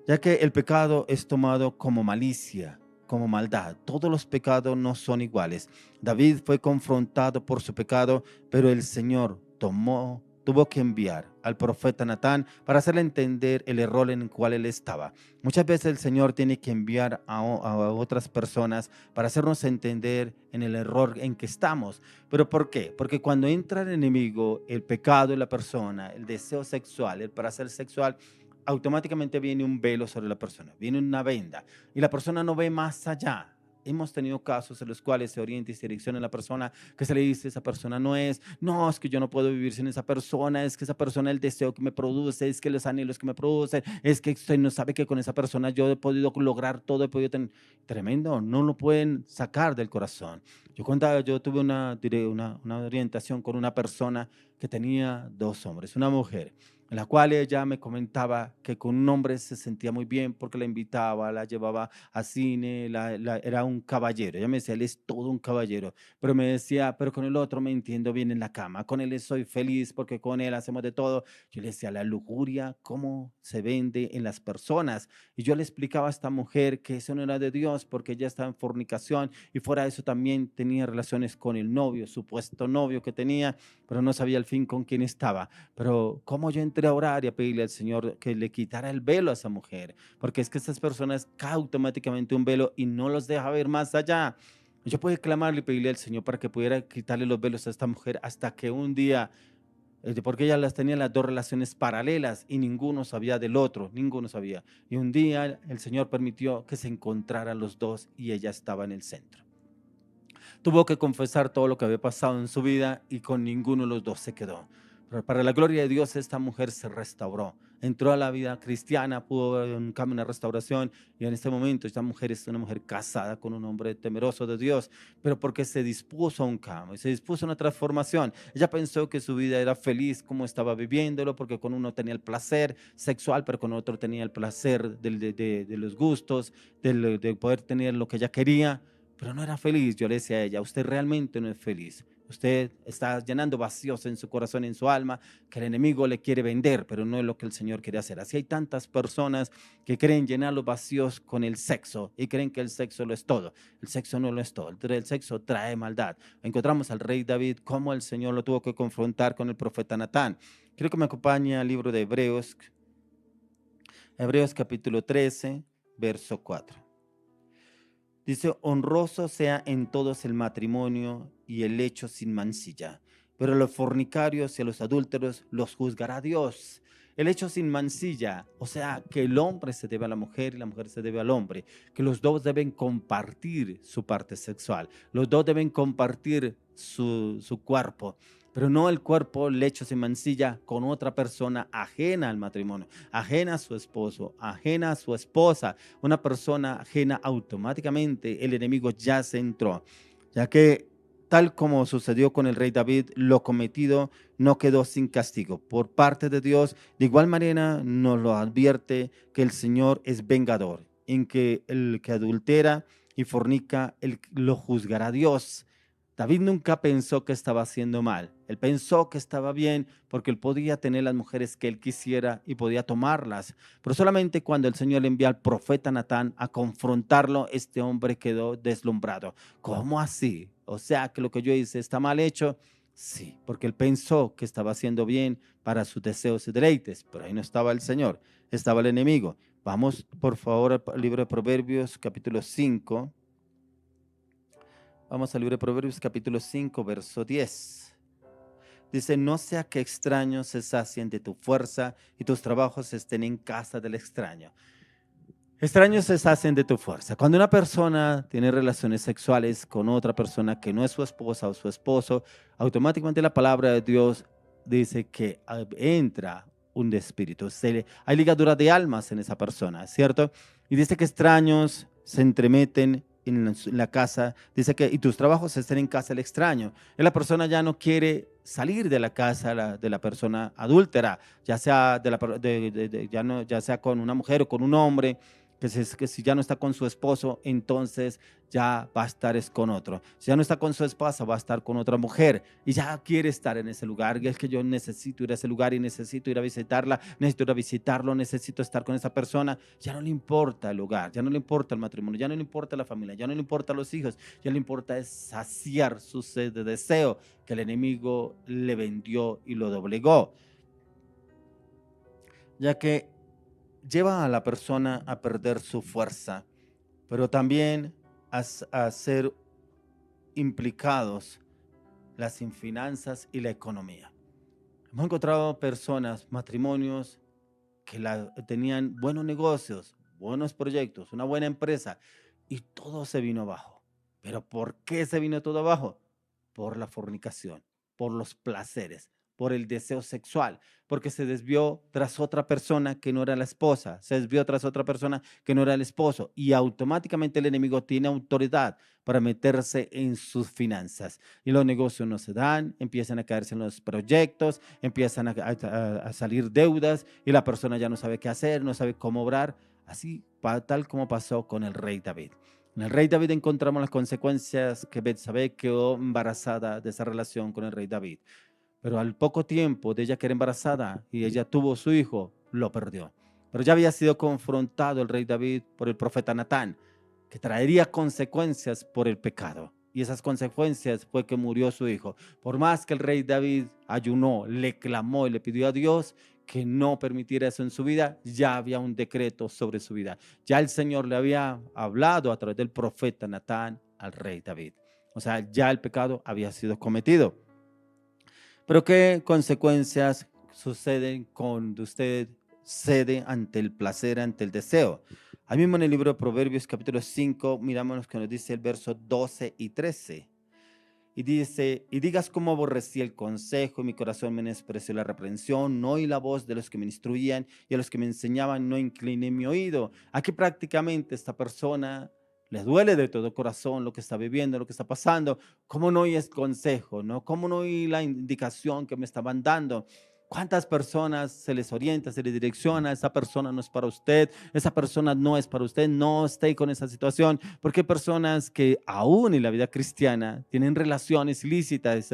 ya que el pecado es tomado como malicia, como maldad. Todos los pecados no son iguales. David fue confrontado por su pecado, pero el Señor tuvo que enviar al profeta Natán para hacerle entender el error en el cual él estaba. Muchas veces el Señor tiene que enviar a otras personas para hacernos entender en el error en que estamos. ¿Pero por qué? Porque cuando entra el enemigo, el pecado de la persona, el deseo sexual, el placer sexual, automáticamente viene un velo sobre la persona, viene una venda y la persona no ve más allá. Hemos tenido casos en los cuales se orienta y se direcciona a la persona, que se le dice, esa persona no, es que yo no puedo vivir sin esa persona, es que esa persona, el deseo que me produce, es que los anhelos que me producen, es que usted no sabe que con esa persona yo he podido lograr todo, he podido tener, tremendo, no lo pueden sacar del corazón. Yo tuve una orientación con una persona que tenía dos hombres, una mujer, en la cual ella me comentaba que con un hombre se sentía muy bien porque la invitaba, la llevaba a cine, era un caballero. Ella me decía, él es todo un caballero, pero me decía, pero con el otro me entiendo bien en la cama, con él soy feliz porque con él hacemos de todo. Yo le decía, la lujuria, cómo se vende en las personas. Y yo le explicaba a esta mujer que eso no era de Dios porque ella estaba en fornicación y fuera de eso también tenía relaciones con el novio, supuesto novio que tenía, pero no sabía al fin con quién estaba. Pero cómo yo entré a orar y a pedirle al Señor que le quitara el velo a esa mujer, porque es que esas personas caen automáticamente un velo y no los deja ver más allá. Yo pude clamarle y pedirle al Señor para que pudiera quitarle los velos a esta mujer hasta que un día, porque ella las tenía las dos relaciones paralelas y ninguno sabía del otro, ninguno sabía. Y un día el Señor permitió que se encontraran los dos y ella estaba en el centro. Tuvo que confesar todo lo que había pasado en su vida y con ninguno de los dos se quedó. Pero para la gloria de Dios, esta mujer se restauró. Entró a la vida cristiana, pudo haber un cambio, una restauración, y en este momento esta mujer es una mujer casada con un hombre temeroso de Dios, pero porque se dispuso a un cambio, se dispuso a una transformación. Ella pensó que su vida era feliz como estaba viviéndolo, porque con uno tenía el placer sexual, pero con otro tenía el placer de los gustos, de poder tener lo que ella quería, pero no era feliz. Yo le decía a ella, usted realmente no es feliz. Usted está llenando vacíos en su corazón, en su alma, que el enemigo le quiere vender, pero no es lo que el Señor quiere hacer. Así hay tantas personas que creen llenar los vacíos con el sexo y creen que el sexo lo es todo. El sexo no lo es todo. El sexo trae maldad. Encontramos al rey David, cómo el Señor lo tuvo que confrontar con el profeta Natán. Quiero que me acompañe al libro de Hebreos, Hebreos capítulo 13, verso 4. Dice, honroso sea en todos el matrimonio y el lecho sin mancilla, pero a los fornicarios y a los adúlteros los juzgará Dios. El hecho sin mancilla, o sea, que el hombre se debe a la mujer y la mujer se debe al hombre, que los dos deben compartir su parte sexual, los dos deben compartir su cuerpo, pero no el cuerpo, el hecho sin mancilla con otra persona ajena al matrimonio, ajena a su esposo, ajena a su esposa, una persona ajena. Automáticamente el enemigo ya se entró, ya que tal como sucedió con el rey David, lo cometido no quedó sin castigo por parte de Dios. De igual manera nos lo advierte que el Señor es vengador, en que el que adultera y fornica, lo juzgará Dios. David nunca pensó que estaba haciendo mal. Él pensó que estaba bien porque él podía tener las mujeres que él quisiera y podía tomarlas. Pero solamente cuando el Señor le envía al profeta Natán a confrontarlo, este hombre quedó deslumbrado. ¿Cómo así? O sea, que lo que yo hice está mal hecho. Sí, porque él pensó que estaba haciendo bien para sus deseos y deleites, pero ahí no estaba el Señor, estaba el enemigo. Vamos, por favor, al libro de Proverbios, capítulo 5. Vamos al libro de Proverbios capítulo 5, verso 10. Dice, no sea que extraños se sacien de tu fuerza y tus trabajos estén en casa del extraño. Extraños se sacien de tu fuerza. Cuando una persona tiene relaciones sexuales con otra persona que no es su esposa o su esposo, automáticamente la palabra de Dios dice que entra un espíritu. Hay ligadura de almas en esa persona, ¿cierto? Y dice que extraños se entremeten en la casa, dice que y tus trabajos estén en casa del extraño. Y la persona ya no quiere salir de la casa de la persona adúltera, ya sea, ya sea con una mujer o con un hombre, que si ya no está con su esposo, entonces ya va a estar con otro. Si ya no está con su esposa, va a estar con otra mujer y ya quiere estar en ese lugar. Y es que yo necesito ir a ese lugar y necesito ir a visitarla, necesito ir a visitarlo, necesito estar con esa persona. Ya no le importa el lugar, ya no le importa el matrimonio, ya no le importa la familia, ya no le importa los hijos, ya le importa es saciar su sed de deseo que el enemigo le vendió y lo doblegó. Ya que lleva a la persona a perder su fuerza, pero también a ser implicados las finanzas y la economía. Hemos encontrado personas, matrimonios, que tenían buenos negocios, buenos proyectos, una buena empresa, y todo se vino abajo. ¿Pero por qué se vino todo abajo? Por la fornicación, por los placeres, por el deseo sexual, porque se desvió tras otra persona que no era la esposa, se desvió tras otra persona que no era el esposo, y automáticamente el enemigo tiene autoridad para meterse en sus finanzas. Y los negocios no se dan, empiezan a caerse en los proyectos, empiezan a salir deudas, y la persona ya no sabe qué hacer, no sabe cómo obrar, así tal como pasó con el rey David. En el rey David encontramos las consecuencias que Betsabé quedó embarazada de esa relación con el rey David. Pero al poco tiempo de ella quedar embarazada y ella tuvo su hijo, lo perdió. Pero ya había sido confrontado el rey David por el profeta Natán, que traería consecuencias por el pecado. Y esas consecuencias fue que murió su hijo. Por más que el rey David ayunó, le clamó y le pidió a Dios que no permitiera eso en su vida, ya había un decreto sobre su vida. Ya el Señor le había hablado a través del profeta Natán al rey David. O sea, ya el pecado había sido cometido. Pero ¿qué consecuencias suceden cuando usted cede ante el placer, ante el deseo? Ahí mismo en el libro de Proverbios capítulo 5, miramos lo que nos dice el verso 12 y 13. Y dice, y digas cómo aborrecí el consejo, y mi corazón menospreció la reprensión, no oí la voz de los que me instruían, y a los que me enseñaban no incliné mi oído. Aquí prácticamente esta persona le duele de todo corazón lo que está viviendo, lo que está pasando. ¿Cómo no oí el consejo? ¿No? ¿Cómo no oí la indicación que me estaban dando? ¿Cuántas personas se les orienta, se les direcciona? Esa persona no es para usted, esa persona no es para usted, no esté con esa situación, porque hay personas que aún en la vida cristiana tienen relaciones ilícitas,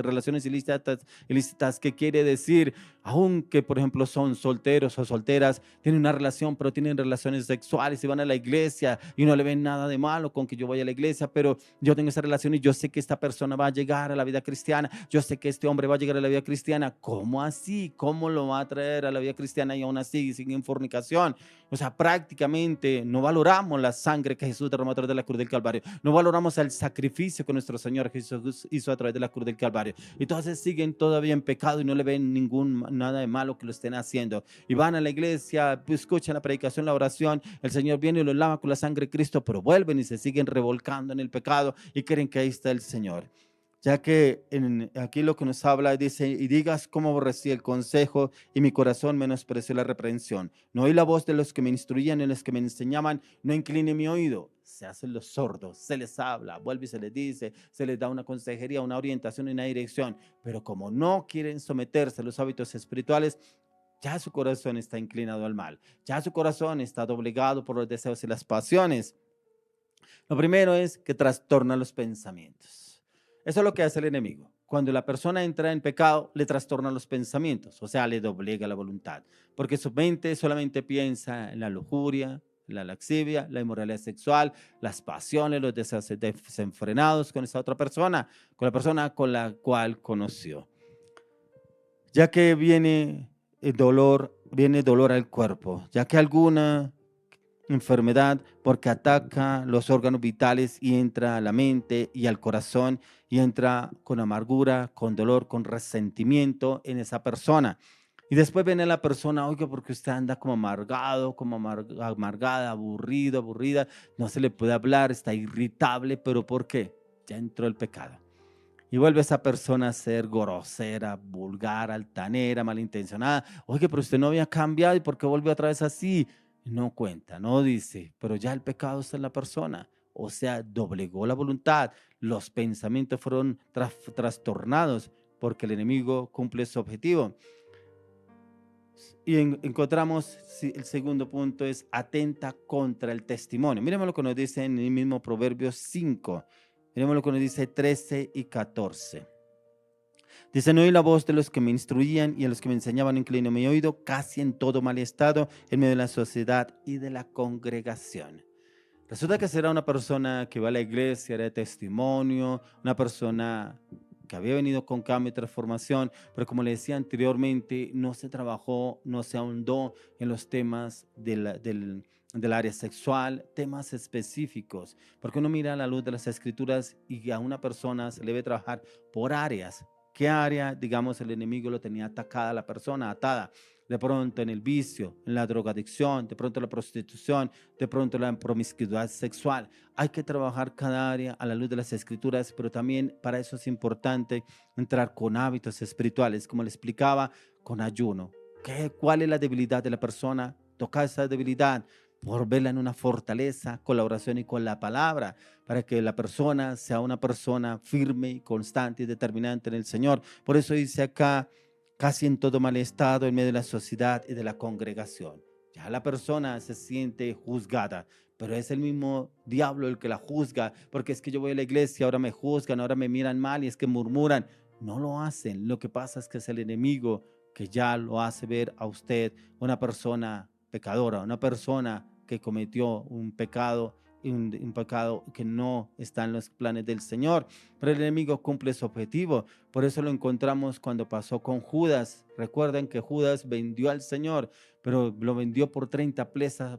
que quiere decir, aunque por ejemplo son solteros o solteras, tienen una relación, pero tienen relaciones sexuales y van a la iglesia y no le ven nada de malo con que yo vaya a la iglesia, pero yo tengo esa relación y yo sé que esta persona va a llegar a la vida cristiana, yo sé que este hombre va a llegar a la vida cristiana. ¿Cómo así? ¿Cómo lo va a traer a la vida cristiana y aún así sigue en fornicación? O sea, prácticamente no valoramos la sangre que Jesús derramó a través de la cruz del Calvario, no valoramos el sacrificio que nuestro Señor Jesús hizo a través de la cruz del Calvario. Entonces siguen todavía en pecado y no le ven nada de malo que lo estén haciendo. Y van a la iglesia, pues, escuchan la predicación, la oración, el Señor viene y los lava con la sangre de Cristo, pero vuelven y se siguen revolcando en el pecado y creen que ahí está el Señor. Ya que aquí lo que nos habla dice, y digas cómo aborrecí el consejo y mi corazón menospreció la reprensión. No oí la voz de los que me instruían y los que me enseñaban, no incliné mi oído. Se hacen los sordos, se les habla, vuelve y se les dice, se les da una consejería, una orientación y una dirección. Pero como no quieren someterse a los hábitos espirituales, ya su corazón está inclinado al mal. Ya su corazón está doblegado por los deseos y las pasiones. Lo primero es que trastorna los pensamientos. Eso es lo que hace el enemigo. Cuando la persona entra en pecado, le trastorna los pensamientos, o sea, le doblega la voluntad, porque su mente solamente piensa en la lujuria, la laxivia, la inmoralidad sexual, las pasiones, los deseos desenfrenados con esa otra persona, con la persona con la cual conoció. Ya que viene dolor al cuerpo, ya que alguna enfermedad, porque ataca los órganos vitales y entra a la mente y al corazón y entra con amargura, con dolor, con resentimiento en esa persona. Y después viene la persona, oiga, porque usted anda como amargado, como amargada, aburrido, aburrida, no se le puede hablar, está irritable, pero ¿por qué? Ya entró el pecado. Y vuelve esa persona a ser grosera, vulgar, altanera, malintencionada. Oye, pero usted no había cambiado, ¿y por qué volvió otra vez así? No cuenta, no dice, pero ya el pecado está en la persona. O sea, doblegó la voluntad, los pensamientos fueron trastornados porque el enemigo cumple su objetivo. Y encontramos, el segundo punto es atenta contra el testimonio. Miremos lo que nos dice en el mismo Proverbios 5. Miremos lo que nos dice 13 y 14. Dice, no oí la voz de los que me instruían y a los que me enseñaban inclino mi oído, casi en todo mal estado, en medio de la sociedad y de la congregación. Resulta que será una persona que va a la iglesia, era de testimonio, una persona que había venido con cambio y transformación, pero como le decía anteriormente, no se trabajó, no se ahondó en los temas del área sexual, temas específicos, porque uno mira a la luz de las escrituras y a una persona se le debe trabajar por áreas. ¿Qué área, digamos, el enemigo lo tenía atacada a la persona, atada? De pronto en el vicio, en la drogadicción, de pronto la prostitución, de pronto la promiscuidad sexual. Hay que trabajar cada área a la luz de las escrituras, pero también para eso es importante entrar con hábitos espirituales, como le explicaba, con ayuno. ¿Cuál es la debilidad de la persona? Tocar esa debilidad, por verla en una fortaleza, con la oración y con la palabra, para que la persona sea una persona firme, constante y determinante en el Señor. Por eso dice acá, casi en todo mal estado, en medio de la sociedad y de la congregación. Ya la persona se siente juzgada, pero es el mismo diablo el que la juzga, porque es que yo voy a la iglesia, ahora me juzgan, ahora me miran mal y es que murmuran. No lo hacen, lo que pasa es que es el enemigo que ya lo hace ver a usted una persona pecadora, una persona que cometió un pecado, un pecado que no está en los planes del Señor, pero el enemigo cumple su objetivo. Por eso lo encontramos cuando pasó con Judas. Recuerden que Judas vendió al Señor, pero lo vendió por 30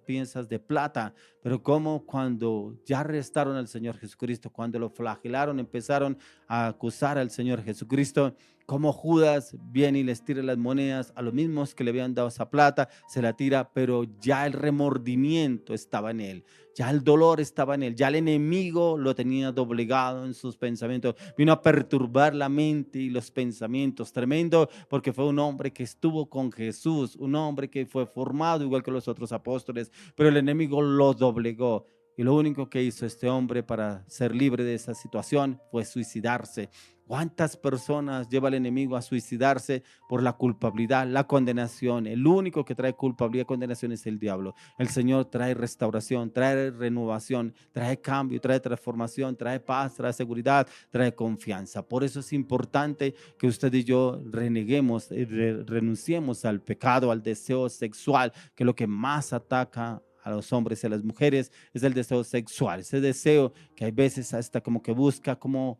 piezas de plata. Pero como cuando ya arrestaron al Señor Jesucristo, cuando lo flagelaron, empezaron a acusar al Señor Jesucristo, como Judas viene y les tira las monedas a los mismos que le habían dado esa plata, se la tira, pero ya el remordimiento estaba en él, ya el dolor estaba en él, ya el enemigo lo tenía doblegado en sus pensamientos, vino a perturbar la mente y los pensamientos, tremendo, porque fue un hombre que estuvo con Jesús, un hombre que fue formado igual que los otros apóstoles, pero el enemigo lo doblegó. Y lo único que hizo este hombre para ser libre de esa situación fue suicidarse. ¿Cuántas personas lleva el enemigo a suicidarse por la culpabilidad, la condenación? El único que trae culpabilidad y condenación es el diablo. El Señor trae restauración, trae renovación, trae cambio, trae transformación, trae paz, trae seguridad, trae confianza. Por eso es importante que usted y yo reneguemos, renunciemos al pecado, al deseo sexual, que es lo que más ataca a los hombres y a las mujeres, es el deseo sexual, ese deseo que hay veces hasta como que busca cómo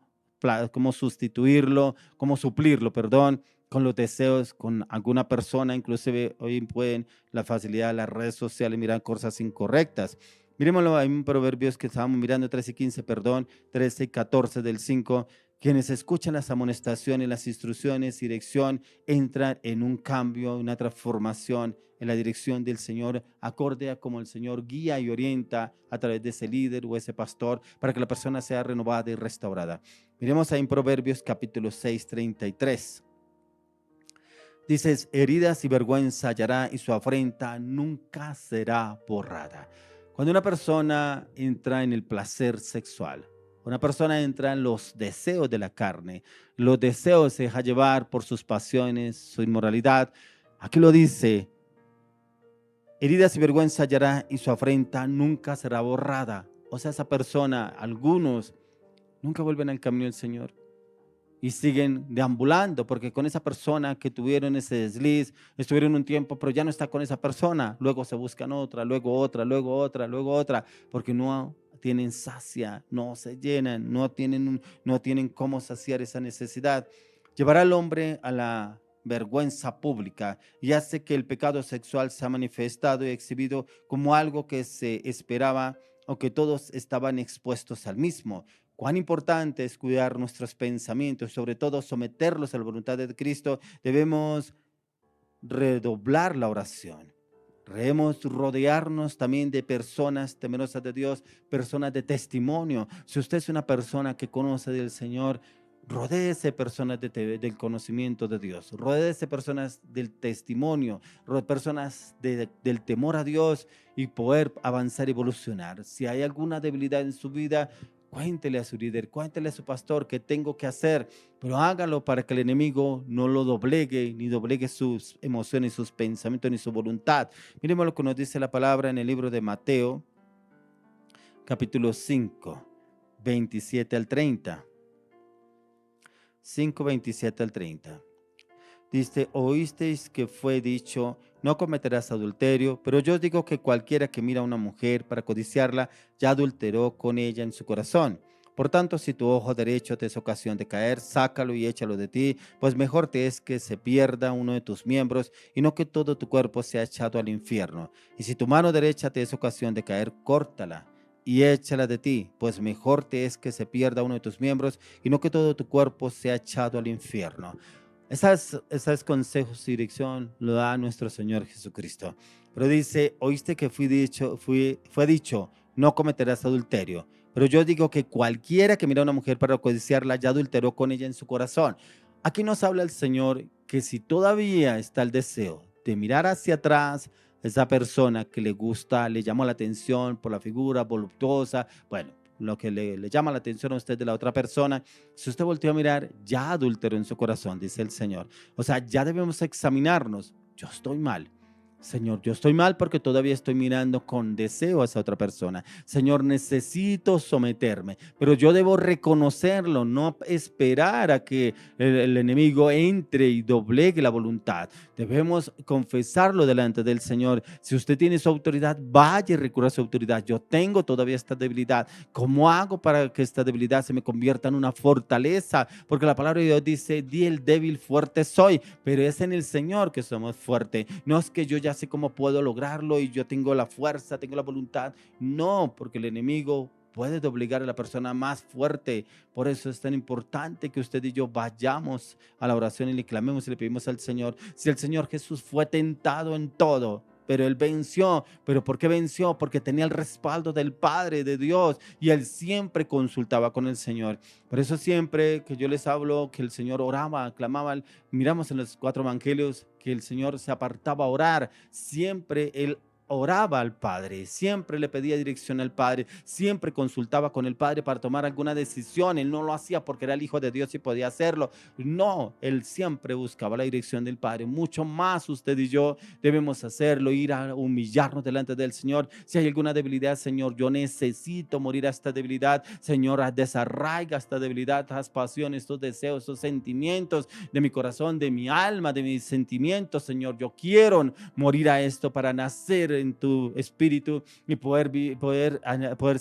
sustituirlo, cómo suplirlo, perdón, con los deseos, con alguna persona. Inclusive hoy pueden la facilidad de las redes sociales mirar cosas incorrectas. Miremoslo en Proverbios que estábamos mirando, 13 y 15, perdón, 13 y 14 del 5. Quienes escuchan las amonestaciones, las instrucciones y dirección entran en un cambio, una transformación en la dirección del Señor, acorde a como el Señor guía y orienta a través de ese líder o ese pastor para que la persona sea renovada y restaurada. Miremos ahí en Proverbios capítulo 6, 33. Dices, heridas y vergüenza hallará y su afrenta nunca será borrada. Cuando una persona entra en el placer sexual, una persona entra en los deseos de la carne, los deseos se deja llevar por sus pasiones, su inmoralidad. Aquí lo dice, heridas y vergüenza hallará y su afrenta nunca será borrada. O sea, esa persona, algunos nunca vuelven al camino del Señor y siguen deambulando, porque con esa persona que tuvieron ese desliz, estuvieron un tiempo, pero ya no está con esa persona. Luego se buscan otra, luego otra, luego otra, luego otra, porque no tienen sacia, no se llenan, no tienen cómo saciar esa necesidad. Llevará al hombre a la vergüenza pública y hace que el pecado sexual se ha manifestado y exhibido como algo que se esperaba o que todos estaban expuestos al mismo. Cuán importante es cuidar nuestros pensamientos, sobre todo someterlos a la voluntad de Cristo. Debemos redoblar la oración. Debemos rodearnos también de personas temerosas de Dios, personas de testimonio. Si usted es una persona que conoce del Señor, rodéese personas del conocimiento de Dios, rodéese personas del testimonio, personas del temor a Dios y poder avanzar y evolucionar. Si hay alguna debilidad en su vida, cuéntele a su líder, cuéntele a su pastor qué tengo que hacer, pero hágalo para que el enemigo no lo doblegue, ni doblegue sus emociones, sus pensamientos, ni su voluntad. Miremos lo que nos dice la palabra en el libro de Mateo, capítulo 5, 27 al 30. 5, 27 al 30. Dice, oísteis que fue dicho, no cometerás adulterio, pero yo os digo que cualquiera que mira a una mujer para codiciarla, ya adulteró con ella en su corazón. Por tanto, si tu ojo derecho te es ocasión de caer, sácalo y échalo de ti, pues mejor te es que se pierda uno de tus miembros y no que todo tu cuerpo sea echado al infierno. Y si tu mano derecha te es ocasión de caer, córtala y échala de ti, pues mejor te es que se pierda uno de tus miembros y no que todo tu cuerpo sea echado al infierno. Esos consejos y dirección lo da nuestro Señor Jesucristo. Pero dice, oíste que fue dicho, no cometerás adulterio. Pero yo digo que cualquiera que mira a una mujer para codiciarla, ya adulteró con ella en su corazón. Aquí nos habla el Señor que si todavía está el deseo de mirar hacia atrás, esa persona que le gusta, le llama la atención por la figura voluptuosa, bueno, lo que le llama la atención a usted de la otra persona, si usted volteó a mirar, ya adulteró en su corazón, dice el Señor. O sea, ya debemos examinarnos. Yo estoy mal. Señor, yo estoy mal porque todavía estoy mirando con deseo a esa otra persona. Señor, necesito someterme, pero yo debo reconocerlo, no esperar a que el enemigo entre y doblegue la voluntad. Debemos confesarlo delante del Señor. Si usted tiene su autoridad, vaya y recurra a su autoridad. Yo tengo todavía esta debilidad. ¿Cómo hago para que esta debilidad se me convierta en una fortaleza? Porque la palabra de Dios dice, di el débil, fuerte soy, pero es en el Señor que somos fuertes. No es que yo ya sé cómo puedo lograrlo y yo tengo la fuerza, tengo la voluntad. No, porque el enemigo puede doblegar a la persona más fuerte. Por eso es tan importante que usted y yo vayamos a la oración y le clamemos y le pedimos al Señor. Si el Señor Jesús fue tentado en todo, pero él venció. ¿Pero por qué venció? Porque tenía el respaldo del Padre, de Dios, y él siempre consultaba con el Señor. Por eso siempre que yo les hablo que el Señor oraba, clamaba, miramos en los 4 evangelios que el Señor se apartaba a orar. Siempre él oraba al Padre, siempre le pedía dirección al Padre, siempre consultaba con el Padre para tomar alguna decisión. Él no lo hacía porque era el Hijo de Dios y podía hacerlo. No, él siempre buscaba la dirección del Padre. Mucho más usted y yo debemos hacerlo, ir a humillarnos delante del Señor. Si hay alguna debilidad, Señor, yo necesito morir a esta debilidad. Señor, desarraiga esta debilidad, estas pasiones, estos deseos, estos sentimientos de mi corazón, de mi alma, de mis sentimientos. Señor, yo quiero morir a esto para nacer en tu espíritu y poder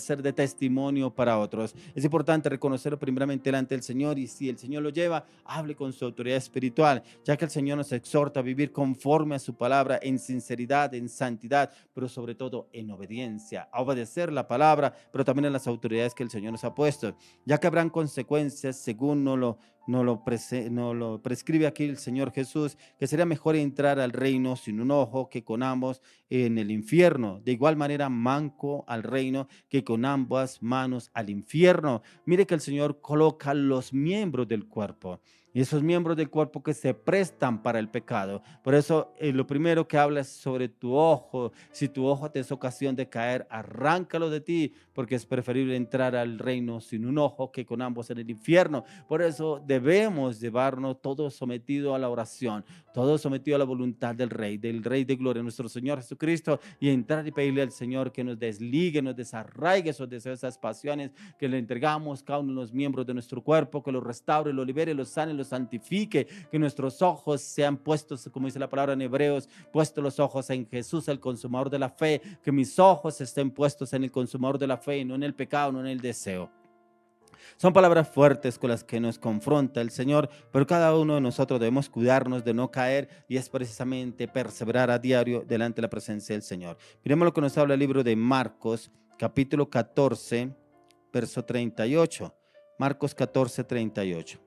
ser de testimonio para otros. Es importante reconocerlo primeramente delante del Señor, y si el Señor lo lleva, hable con su autoridad espiritual, ya que el Señor nos exhorta a vivir conforme a su palabra, en sinceridad, en santidad, pero sobre todo en obediencia, a obedecer la palabra, pero también a las autoridades que el Señor nos ha puesto, ya que habrán consecuencias según no lo prescribe aquí el Señor Jesús, que sería mejor entrar al reino sin un ojo que con ambos en el infierno. De igual manera, manco al reino que con ambas manos al infierno. Mire que el Señor coloca los miembros del cuerpo, y esos miembros del cuerpo que se prestan para el pecado. Por eso lo primero que habla es sobre tu ojo. Si tu ojo te es ocasión de caer, arráncalo de ti, porque es preferible entrar al reino sin un ojo que con ambos en el infierno. Por eso debemos llevarnos todo sometido a la oración, todo sometido a la voluntad del Rey de Gloria, nuestro Señor Jesucristo, y entrar y pedirle al Señor que nos desligue, nos desarraigue esos deseos, esas pasiones, que le entregamos cada uno de los miembros de nuestro cuerpo, que los restaure, los libere, los sane, los santifique, que nuestros ojos sean puestos, como dice la palabra en Hebreos, puestos los ojos en Jesús, el consumador de la fe, que mis ojos estén puestos en el consumador de la fe, no en el pecado, no en el deseo. Son palabras fuertes con las que nos confronta el Señor, pero cada uno de nosotros debemos cuidarnos de no caer, y es precisamente perseverar a diario delante de la presencia del Señor. Miremos lo que nos habla el libro de Marcos, capítulo 14, verso 38. Marcos 14, 38.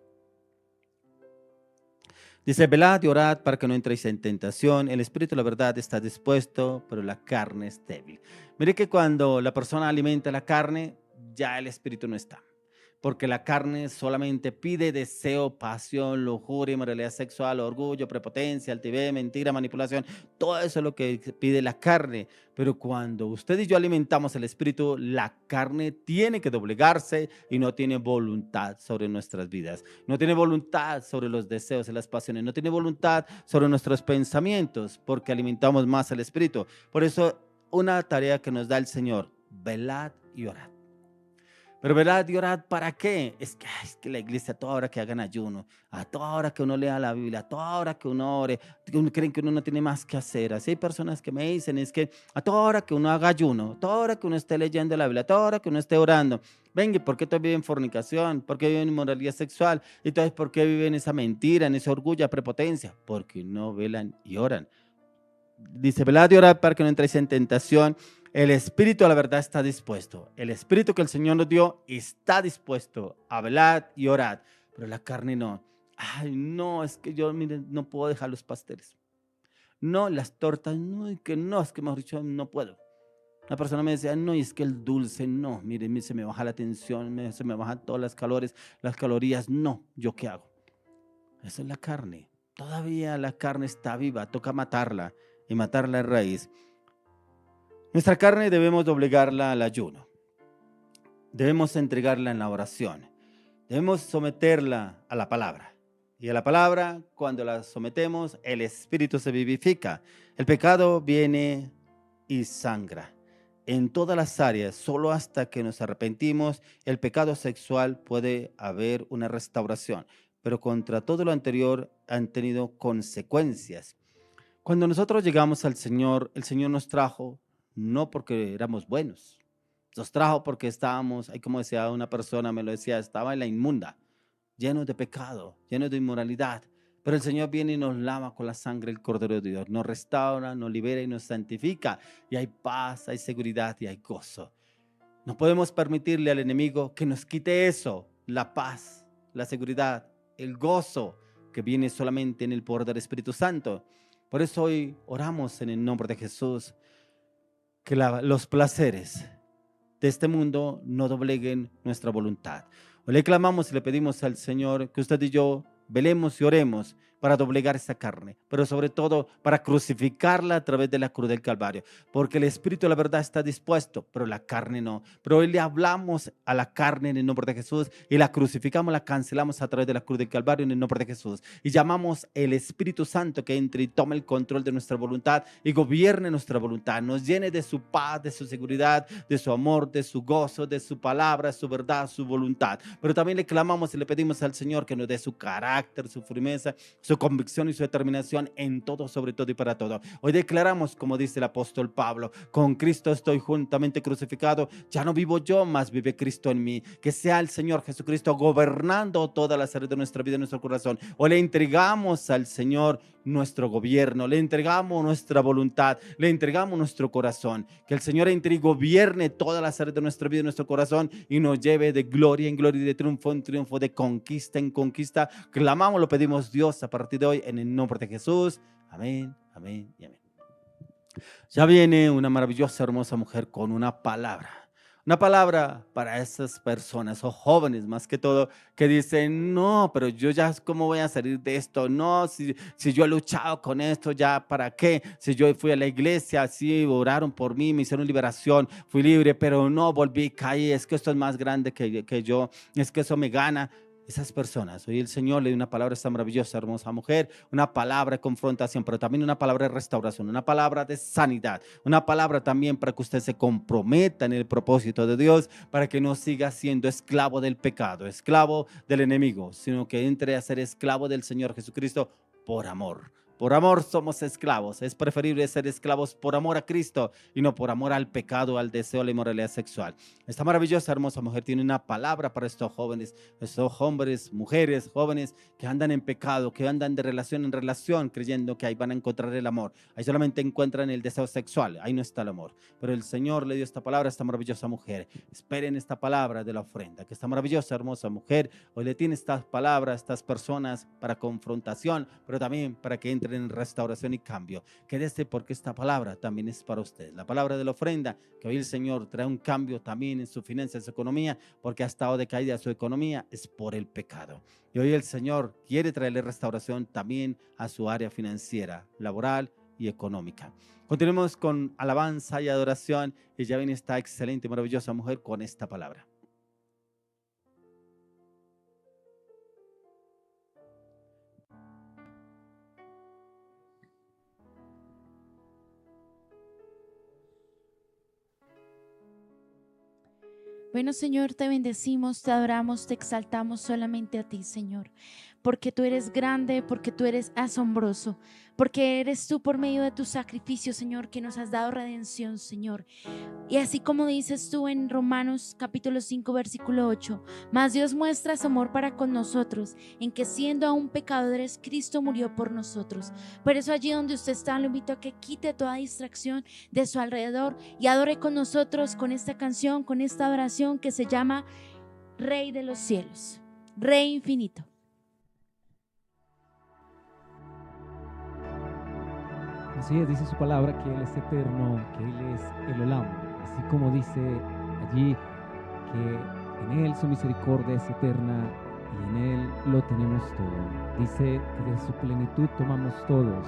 Dice, velad y orad para que no entréis en tentación. El espíritu, la verdad, está dispuesto, pero la carne es débil. Mire que cuando la persona alimenta la carne, ya el espíritu no está. Porque la carne solamente pide deseo, pasión, lujuria, inmoralidad sexual, orgullo, prepotencia, altivez, mentira, manipulación. Todo eso es lo que pide la carne. Pero cuando usted y yo alimentamos el espíritu, la carne tiene que doblegarse y no tiene voluntad sobre nuestras vidas. No tiene voluntad sobre los deseos y las pasiones. No tiene voluntad sobre nuestros pensamientos, porque alimentamos más el espíritu. Por eso, una tarea que nos da el Señor: velad y orad. Pero velad y orad, ¿para qué? Es que la iglesia, a toda hora que hagan ayuno, a toda hora que uno lea la Biblia, a toda hora que uno ore, creen que uno no tiene más que hacer. Así hay personas que me dicen, es que a toda hora que uno haga ayuno, a toda hora que uno esté leyendo la Biblia, a toda hora que uno esté orando, venga, ¿por qué todavía viven en fornicación? ¿Por qué viven en inmoralidad sexual? Entonces, ¿por qué viven en esa mentira, en esa orgullo, prepotencia? Porque no velan y oran. Dice, velad y orad para que no entréis en tentación. El espíritu a la verdad está dispuesto. El espíritu que el Señor nos dio está dispuesto a velar y orar, pero la carne no. Ay, no, es que yo, miren, no puedo dejar los pasteles. No, las tortas, no, es que mejor dicho, no puedo. Una persona me decía, no, y es que el dulce, no, miren, se me baja la tensión, se me bajan todas las calorías, no, ¿yo qué hago? Eso es la carne. Todavía la carne está viva, toca matarla y matarla de raíz. Nuestra carne debemos doblegarla al ayuno, debemos entregarla en la oración, debemos someterla a la palabra. Y a la palabra, cuando la sometemos, el espíritu se vivifica. El pecado viene y sangra. En todas las áreas, solo hasta que nos arrepentimos, el pecado sexual puede haber una restauración. Pero contra todo lo anterior han tenido consecuencias. Cuando nosotros llegamos al Señor, el Señor nos trajo no porque éramos buenos. Nos trajo porque estábamos, ahí como decía una persona, me lo decía, estaba en la inmunda, llenos de pecado, llenos de inmoralidad. Pero el Señor viene y nos lava con la sangre del Cordero de Dios. Nos restaura, nos libera y nos santifica. Y hay paz, hay seguridad y hay gozo. No podemos permitirle al enemigo que nos quite eso, la paz, la seguridad, el gozo que viene solamente en el poder del Espíritu Santo. Por eso hoy oramos en el nombre de Jesús, que los placeres de este mundo no dobleguen nuestra voluntad. Hoy le clamamos y le pedimos al Señor que usted y yo velemos y oremos para doblegar esta carne, pero sobre todo para crucificarla a través de la cruz del Calvario, porque el Espíritu de la verdad está dispuesto, pero la carne no. Pero hoy le hablamos a la carne en el nombre de Jesús y la crucificamos, la cancelamos a través de la cruz del Calvario en el nombre de Jesús, y llamamos el Espíritu Santo que entre y tome el control de nuestra voluntad y gobierne nuestra voluntad, nos llene de su paz, de su seguridad, de su amor, de su gozo, de su palabra, su verdad, su voluntad. Pero también le clamamos y le pedimos al Señor que nos dé su carácter, su firmeza, su convicción y su determinación en todo, sobre todo y para todo. Hoy declaramos, como dice el apóstol Pablo, con Cristo estoy juntamente crucificado, ya no vivo yo, mas vive Cristo en mí. Que sea el Señor Jesucristo gobernando todas las áreas de nuestra vida y nuestro corazón. Hoy le entregamos al Señor nuestro gobierno, le entregamos nuestra voluntad, le entregamos nuestro corazón. Que el Señor entre y gobierne todas las áreas de nuestra vida y nuestro corazón y nos lleve de gloria en gloria y de triunfo en triunfo, de conquista en conquista. Clamamos, lo pedimos Dios a partir de hoy en el nombre de Jesús. Amén, amén y amén. Ya viene una maravillosa, hermosa mujer con una palabra. Una palabra para esas personas o jóvenes más que todo que dicen, no, pero yo ya cómo voy a salir de esto, no, si yo he luchado con esto, ya para qué, si yo fui a la iglesia, sí, oraron por mí, me hicieron liberación, fui libre, pero no, volví, caí, es que esto es más grande que yo, es que eso me gana. Esas personas, hoy el Señor le dio una palabra a esta maravillosa, hermosa mujer, una palabra de confrontación, pero también una palabra de restauración, una palabra de sanidad, una palabra también para que usted se comprometa en el propósito de Dios, para que no siga siendo esclavo del pecado, esclavo del enemigo, sino que entre a ser esclavo del Señor Jesucristo por amor. Por amor somos esclavos. Es preferible ser esclavos por amor a Cristo y no por amor al pecado, al deseo, a la inmoralidad sexual. Esta maravillosa, hermosa mujer tiene una palabra para estos jóvenes, estos hombres, mujeres, jóvenes que andan en pecado, que andan de relación en relación, creyendo que ahí van a encontrar el amor. Ahí solamente encuentran el deseo sexual, ahí no está el amor. Pero el Señor le dio esta palabra a esta maravillosa mujer. Esperen esta palabra de la ofrenda, que esta maravillosa, hermosa mujer hoy le tiene estas palabras a estas personas para confrontación, pero también para que entren en restauración y cambio. Quédese porque esta palabra también es para usted. La palabra de la ofrenda, que hoy el Señor trae un cambio también en su finanza, en su economía, porque ha estado decaída su economía, es por el pecado. Y hoy el Señor quiere traerle restauración también a su área financiera, laboral y económica. Continuemos con alabanza y adoración y ya viene esta excelente, maravillosa mujer con esta palabra. Bueno, Señor, te bendecimos, te adoramos, te exaltamos solamente a ti, Señor, porque tú eres grande, porque tú eres asombroso, porque eres tú por medio de tu sacrificio, Señor, que nos has dado redención, Señor. Y así como dices tú en Romanos capítulo 5, versículo 8, mas Dios muestra su amor para con nosotros, en que siendo aún pecadores, Cristo murió por nosotros. Por eso allí donde usted está, lo invito a que quite toda distracción de su alrededor y adore con nosotros con esta canción, con esta adoración que se llama Rey de los cielos, Rey infinito. Así es, dice su palabra que Él es eterno, que Él es el Olam. Así como dice allí que en Él su misericordia es eterna y en Él lo tenemos todo. Dice que de su plenitud tomamos todos.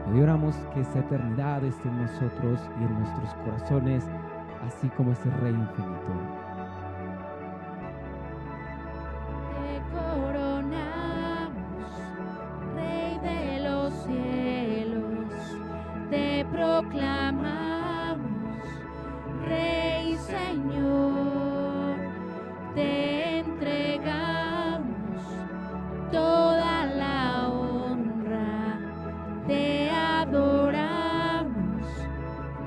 Y hoy oramos que esa eternidad esté en nosotros y en nuestros corazones, así como ese Rey infinito. Te coronamos, proclamamos, Rey Señor, te entregamos toda la honra, te adoramos,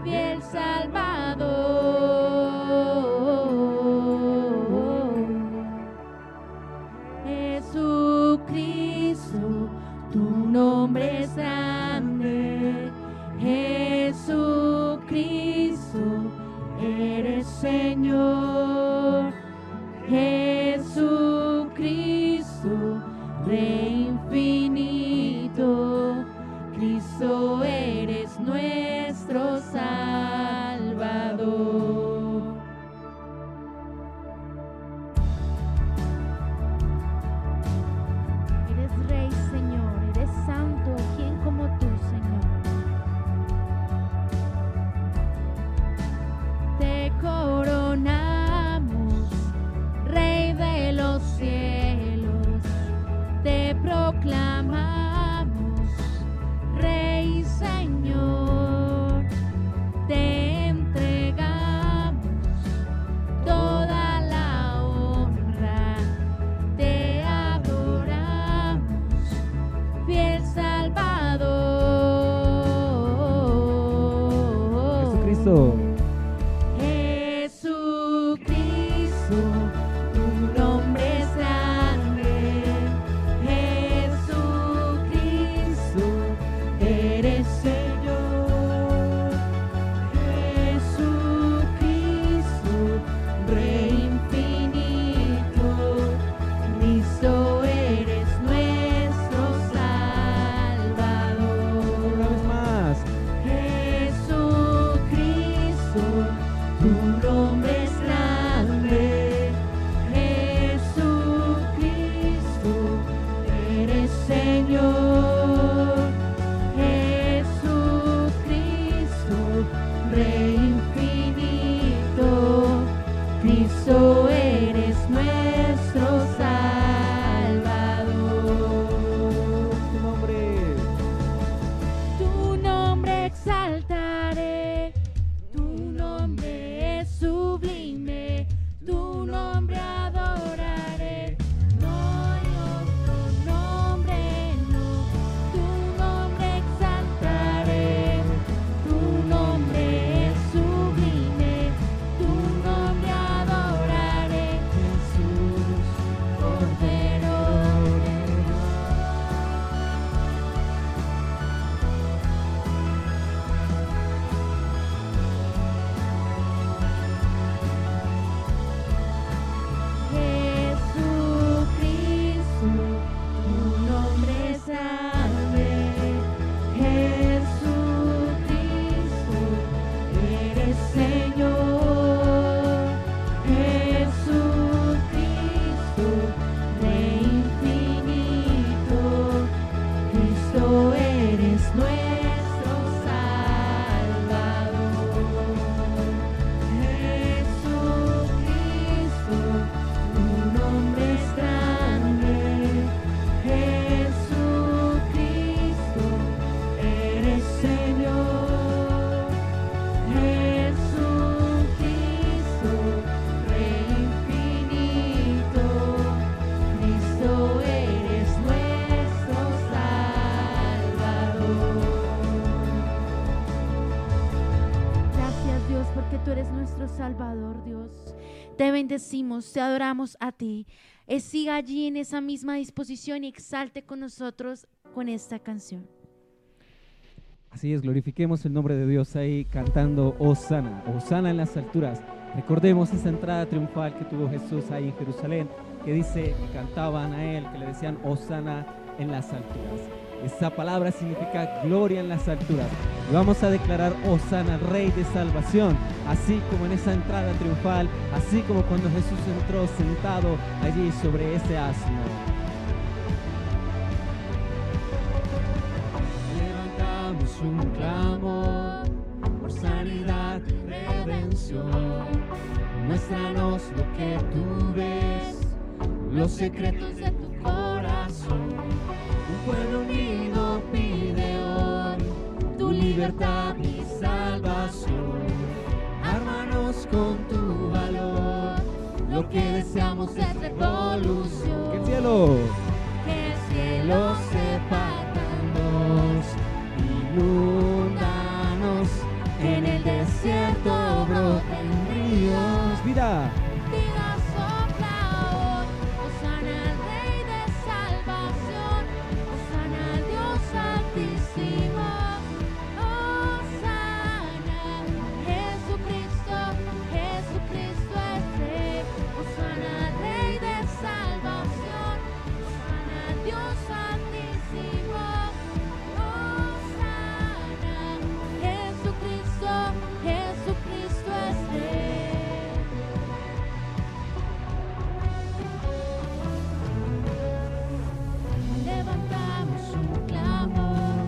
fiel Salvador. Jesucristo, tu nombre es grande. Jesucristo, eres Señor. Jesucristo, Rey infinito. Cristo, eres nuestro Salvador. Eres Rey, Señor, eres santo, ¿quién como tú, Señor? Te coronamos, Rey de los cielos, te proclamamos, Rey Señor, te entregamos toda la honra, te adoramos, fiel Salvador. Jesucristo. Jesucristo, tu nombre es grande. Jesucristo, eres Señor. Jesucristo, Rey infinito. Cristo, eres nuestro Salvador. Una vez más. Jesucristo, tu nombre es grande. Jesucristo, eres Señor. Jesucristo, Rey infinito. Cristo, eres nuestro Salvador. Tu nombre. Tu nombre exaltaré, tu nombre es sublime, tu nombre adoraré. No hay otro nombre, no, tu nombre exaltaré, tu nombre es sublime, tu nombre adoraré. Jesús, Cordero de Dios. Jesucristo, tu nombre es grande. Jesucristo, eres Señor. Jesucristo, Rey infinito. Cristo, eres nuestro Salvador. Jesucristo, tu nombre es grande. Jesucristo, eres Señor. Jesucristo, Rey infinito. Cristo, eres nuestro Salvador. Gracias, Dios, porque tú eres nuestro Salvador, Dios. Te bendecimos, te adoramos a ti. Siga allí en esa misma disposición y exalte con nosotros con esta canción. Así es, glorifiquemos el nombre de Dios ahí cantando Hosana, Hosana en las alturas. Recordemos esa entrada triunfal que tuvo Jesús ahí en Jerusalén, que dice que cantaban a él, que le decían Hosana en las alturas. Esa palabra significa gloria en las alturas. Y vamos a declarar Hosana, Rey de salvación, así como en esa entrada triunfal, así como cuando Jesús entró sentado allí sobre ese asno. Levantamos un clamor por sanidad y redención. Muéstranos lo que tú ves, los secretos de tu corazón. Un pueblo unido pide hoy tu libertad y con tu valor. Lo que deseamos es revolución. Que el cielo se parta en dos. Inúndanos, en el desierto broten ríos. Vida. Vida sopla hoy, Hosana al Rey de salvación, Hosana al Dios altísimo, Hosana, Jesucristo, Jesucristo es Rey, Hosana al Rey de salvación, Hosana al Dios altísimo, Hosana, Jesucristo, Jesucristo es Rey. Levantamos un clamor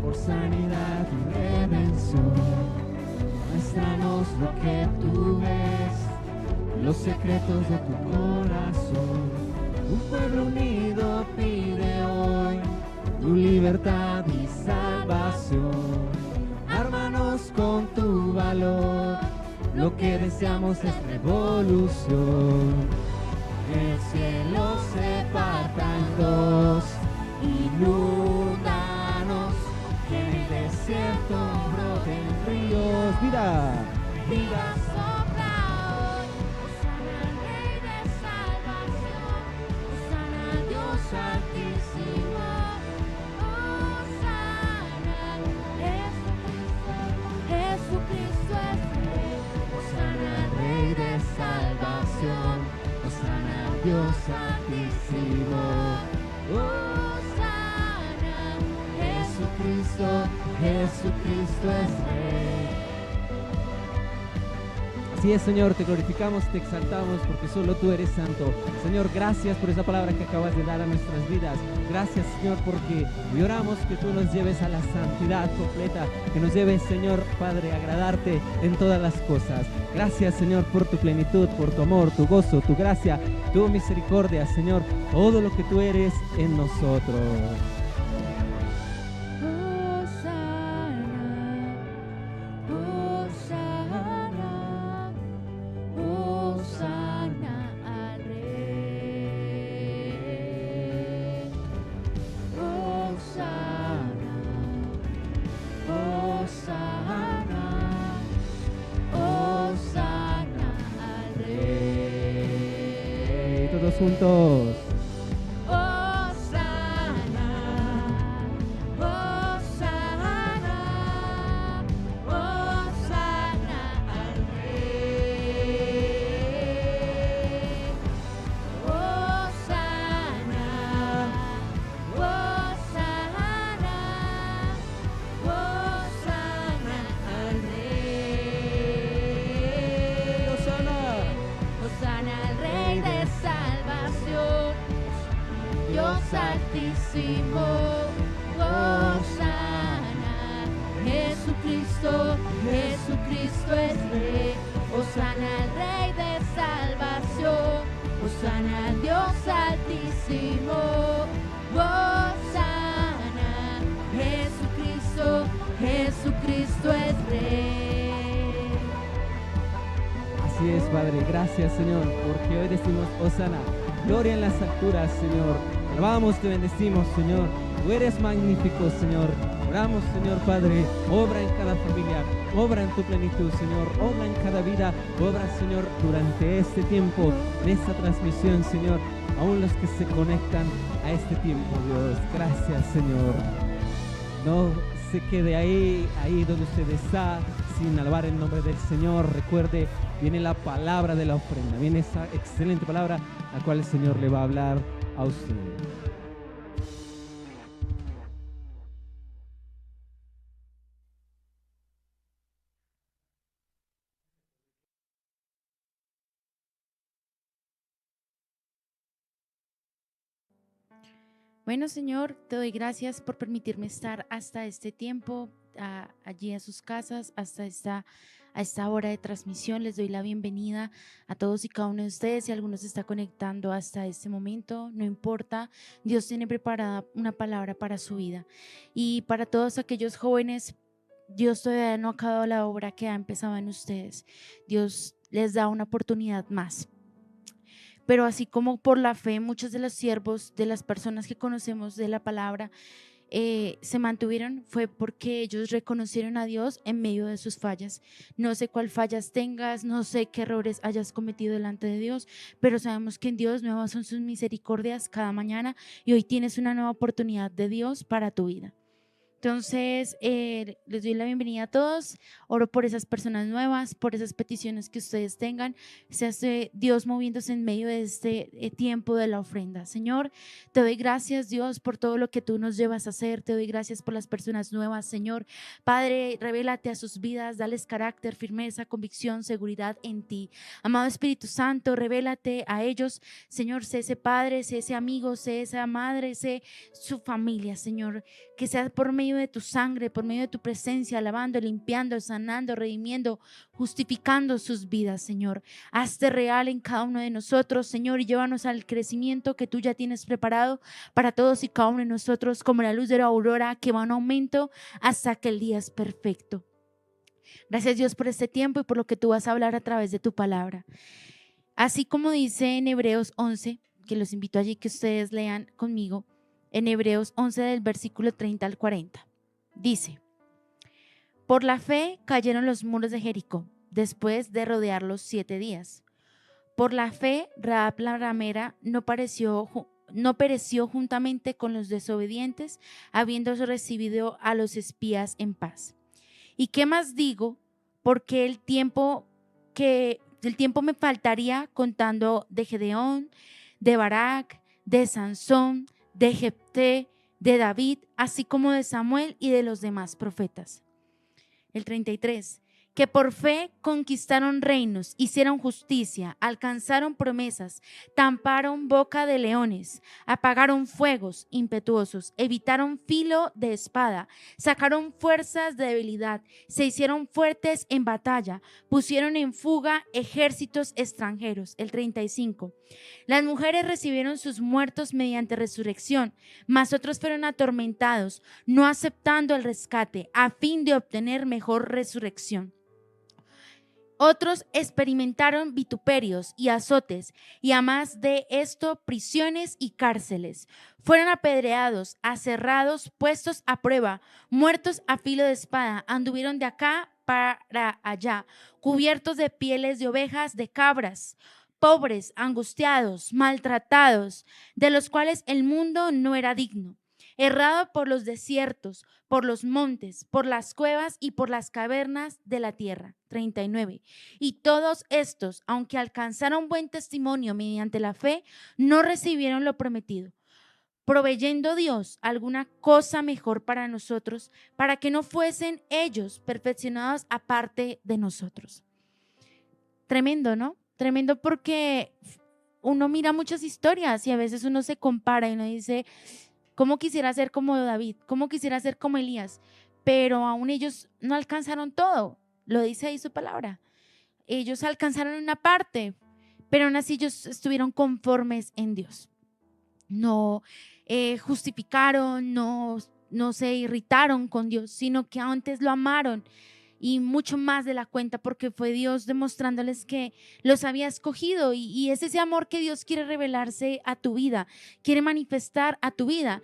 Por sanidad y redención, muéstranos lo que tú ves, los secretos de tu corazón. Un pueblo unido pide hoy tu libertad y salvación. Ármanos con tu valor, lo que deseamos es revolución. El cielo se parta en dos, inúndanos, que en el desierto broten ríos. Vida, Vida sopla hoy, Hosana al Rey de salvación, Hosana al Dios altísimo, Hosana, Jesucristo es Rey, Hosana al Rey de salvación, Hosana al Dios altísimo. Hosana, Jesucristo, Jesucristo es Rey. Así es, Señor, te glorificamos, te exaltamos porque solo tú eres santo. Señor, gracias por esa palabra que acabas de dar a nuestras vidas. Gracias, Señor, porque hoy oramos que tú nos lleves a la santidad completa, que nos lleves, Señor Padre, a agradarte en todas las cosas. Gracias, Señor, por tu plenitud, por tu amor, tu gozo, tu gracia, tu misericordia, Señor, todo lo que tú eres en nosotros. Hosana, Hosana al Rey. Hosana, Hosana, Hosana al Rey. Y todos juntos. Hosana, Hosana, Hosana al Rey. Hosana, Hosana, Hosana al Rey. Hosana. Hosana al Rey de salvación, Dios altísimo. Hosana, Jesucristo, Jesucristo es Rey. Hosana al Rey de salvación, Hosana al Dios altísimo. Hosana, Jesucristo, Jesucristo es Rey. Así es, Padre. Gracias, Señor, porque hoy decimos Hosana. Gloria en las alturas, Señor. Te alabamos, te bendecimos, Señor. Tú eres magnífico, Señor. Oramos, Señor Padre. Obra en cada familia. Obra en tu plenitud, Señor. Obra en cada vida. Obra, Señor, durante este tiempo, en esta transmisión, Señor. Aún los que se conectan a este tiempo, Dios. Gracias, Señor. No se quede ahí donde usted está, sin alabar el nombre del Señor. Recuerde, viene la palabra de la ofrenda, viene esa excelente palabra, la cual el Señor le va a hablar a usted. Bueno, Señor, te doy gracias por permitirme estar hasta este tiempo, allí a sus casas, a esta hora de transmisión. Les doy la bienvenida a todos y cada uno de ustedes. Si alguno se está conectando hasta este momento, no importa, Dios tiene preparada una palabra para su vida. Y para todos aquellos jóvenes, Dios todavía no ha acabado la obra que ha empezado en ustedes. Dios les da una oportunidad más. Pero así como por la fe, muchos de los siervos, de las personas que conocemos de la palabra, se mantuvieron, fue porque ellos reconocieron a Dios en medio de sus fallas. No sé cuál fallas tengas, no sé qué errores hayas cometido delante de Dios, pero sabemos que en Dios nuevas son sus misericordias cada mañana y hoy tienes una nueva oportunidad de Dios para tu vida. Entonces, les doy la bienvenida a todos. Oro por esas personas nuevas, por esas peticiones que ustedes tengan. Se hace Dios moviéndose en medio de este tiempo de la ofrenda. Señor, te doy gracias, Dios, por todo lo que tú nos llevas a hacer. Te doy gracias por las personas nuevas, Señor. Padre, revélate a sus vidas, dales carácter, firmeza, convicción, seguridad en ti. Amado Espíritu Santo, revélate a ellos. Señor, sé ese padre, sé ese amigo, sé esa madre, sé su familia, Señor. Que sea por medio de tu sangre, por medio de tu presencia, lavando, limpiando, sanando, redimiendo, justificando sus vidas, Señor. Hazte real en cada uno de nosotros, Señor, y llévanos al crecimiento que tú ya tienes preparado para todos y cada uno de nosotros, como la luz de la aurora que va en aumento hasta que el día es perfecto. Gracias, Dios, por este tiempo y por lo que tú vas a hablar a través de tu palabra. Así como dice en Hebreos 11, que los invito allí que ustedes lean conmigo, en Hebreos 11 del versículo 30 al 40. Dice: por la fe cayeron los muros de Jericó, después de rodearlos 7 días. Por la fe, Rahab la ramera no pereció juntamente con los desobedientes, habiendo recibido a los espías en paz. ¿Y qué más digo? Porque el tiempo me faltaría contando de Gedeón, de Barak, de Sansón, de Jefté, de David, así como de Samuel y de los demás profetas. El 33, que por fe conquistaron reinos, hicieron justicia, alcanzaron promesas, tamparon boca de leones, apagaron fuegos impetuosos, evitaron filo de espada, sacaron fuerzas de debilidad, se hicieron fuertes en batalla, pusieron en fuga ejércitos extranjeros. El 35, las mujeres recibieron sus muertos mediante resurrección, mas otros fueron atormentados, no aceptando el rescate, a fin de obtener mejor resurrección. Otros experimentaron vituperios y azotes, y a más de esto, prisiones y cárceles. Fueron apedreados, aserrados, puestos a prueba, muertos a filo de espada, anduvieron de acá para allá, cubiertos de pieles de ovejas, de cabras, pobres, angustiados, maltratados, de los cuales el mundo no era digno. Errado por los desiertos, por los montes, por las cuevas y por las cavernas de la tierra. 39. Y todos estos, aunque alcanzaron buen testimonio mediante la fe, no recibieron lo prometido, proveyendo Dios alguna cosa mejor para nosotros, para que no fuesen ellos perfeccionados aparte de nosotros. Tremendo, ¿no? Tremendo, porque uno mira muchas historias y a veces uno se compara y uno dice: ¿cómo quisiera ser como David? ¿Cómo quisiera ser como Elías? Pero aún ellos no alcanzaron todo. Lo dice ahí su palabra. Ellos alcanzaron una parte, pero aún así ellos estuvieron conformes en Dios. No justificaron, no se irritaron con Dios, sino que antes lo amaron y mucho más de la cuenta, porque fue Dios demostrándoles que los había escogido y es ese amor que Dios quiere revelarse a tu vida, quiere manifestar a tu vida.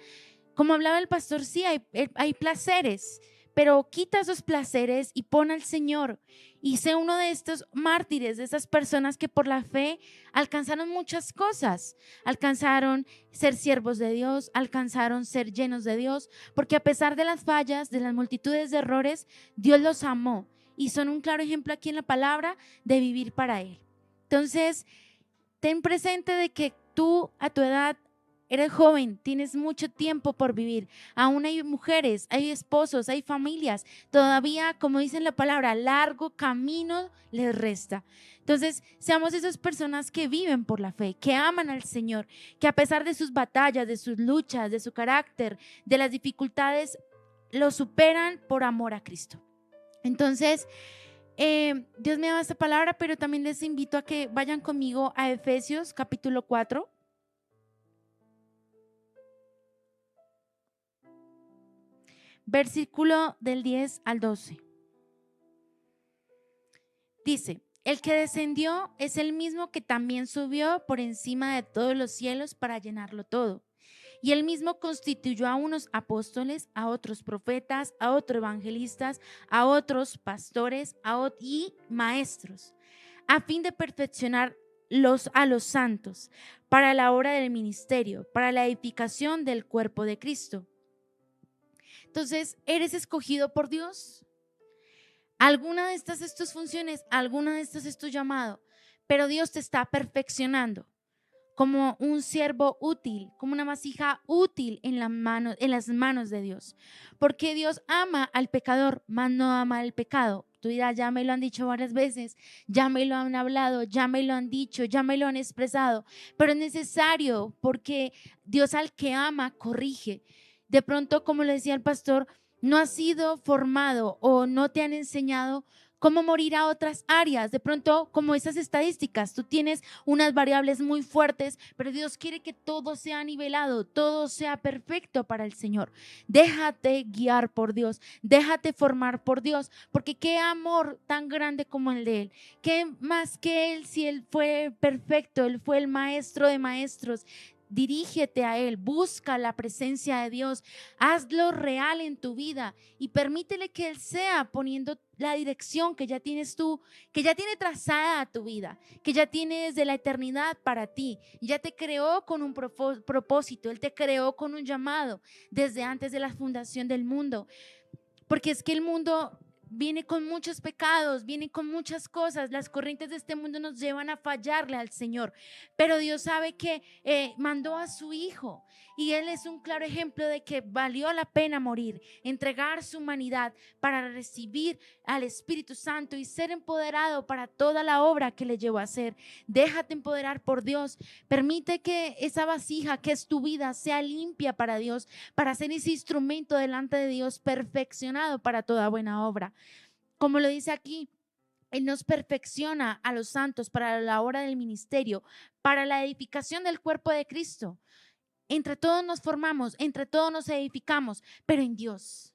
Como hablaba el pastor, sí, hay placeres, pero quita esos placeres y pon al Señor y sé uno de estos mártires, de esas personas que por la fe alcanzaron muchas cosas, alcanzaron ser siervos de Dios, alcanzaron ser llenos de Dios, porque a pesar de las fallas, de las multitudes de errores, Dios los amó y son un claro ejemplo aquí en la palabra de vivir para Él. Entonces, ten presente de que tú a tu edad eres joven, tienes mucho tiempo por vivir. Aún hay mujeres, hay esposos, hay familias. Todavía, como dice la palabra, largo camino les resta. Entonces, seamos esas personas que viven por la fe, que aman al Señor, que a pesar de sus batallas, de sus luchas, de su carácter, de las dificultades, lo superan por amor a Cristo. Entonces, Dios me da esta palabra, pero también les invito a que vayan conmigo a Efesios capítulo 4. Versículo del 10 al 12. Dice: El que descendió es el mismo que también subió por encima de todos los cielos para llenarlo todo. Y él mismo constituyó a unos apóstoles, a otros profetas, a otros evangelistas, a otros pastores, y maestros, a fin de perfeccionar a los santos para la obra del ministerio, para la edificación del cuerpo de Cristo. Entonces, ¿eres escogido por Dios? Alguna de estas es tus funciones, alguna de estas es tu llamado, pero Dios te está perfeccionando como un siervo útil, como una vasija útil en las manos de Dios. Porque Dios ama al pecador, mas no ama el pecado. Tú dirás, ya me lo han dicho varias veces, ya me lo han hablado, ya me lo han dicho, ya me lo han expresado, pero es necesario porque Dios al que ama corrige. De pronto, como le decía el pastor, no has sido formado o no te han enseñado cómo morir a otras áreas. De pronto, como esas estadísticas, tú tienes unas variables muy fuertes, pero Dios quiere que todo sea nivelado, todo sea perfecto para el Señor. Déjate guiar por Dios, déjate formar por Dios, porque qué amor tan grande como el de Él. ¿Qué más que Él si Él fue perfecto? Él fue el maestro de maestros. Dirígete a Él, busca la presencia de Dios, hazlo real en tu vida y permítele que Él sea poniendo la dirección que ya tienes tú, que ya tiene trazada a tu vida, que ya tiene desde la eternidad para ti. Ya te creó con un propósito, Él te creó con un llamado desde antes de la fundación del mundo. Porque es que el mundo viene con muchos pecados, viene con muchas cosas. Las corrientes de este mundo nos llevan a fallarle al Señor. Pero Dios sabe que mandó a su Hijo y Él es un claro ejemplo de que valió la pena morir, entregar su humanidad para recibir al Espíritu Santo y ser empoderado para toda la obra que le llevó a hacer. Déjate empoderar por Dios. Permite que esa vasija que es tu vida sea limpia para Dios, para ser ese instrumento delante de Dios perfeccionado para toda buena obra. Como lo dice aquí, Él nos perfecciona a los santos para la obra del ministerio, para la edificación del cuerpo de Cristo. Entre todos nos formamos, entre todos nos edificamos, pero en Dios.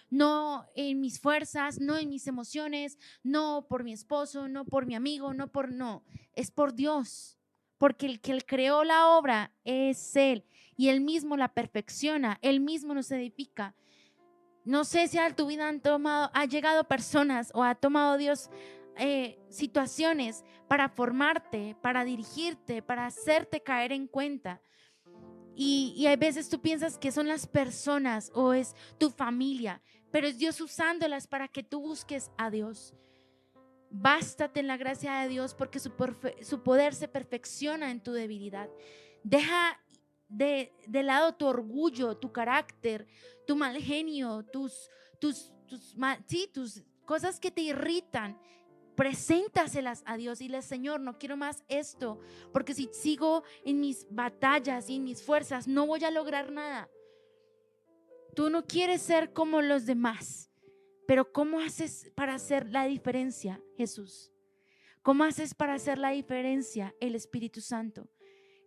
No en mis fuerzas, no en mis emociones, no por mi esposo, no por mi amigo, no, es por Dios. Porque el que creó la obra es Él y Él mismo la perfecciona, Él mismo nos edifica. No sé si a tu vida ha llegado personas o ha tomado Dios situaciones para formarte, para dirigirte, para hacerte caer en cuenta. Y hay veces tú piensas que son las personas o es tu familia, pero es Dios usándolas para que tú busques a Dios. Bástate en la gracia de Dios porque su poder se perfecciona en tu debilidad. Deja de lado tu orgullo, tu carácter, tu mal genio, tus cosas que te irritan. Preséntaselas a Dios y dile: Señor, no quiero más esto, porque si sigo en mis batallas y en mis fuerzas no voy a lograr nada. Tú no quieres ser como los demás, pero ¿cómo haces para hacer la diferencia, Jesús? ¿Cómo haces para hacer la diferencia, el Espíritu Santo?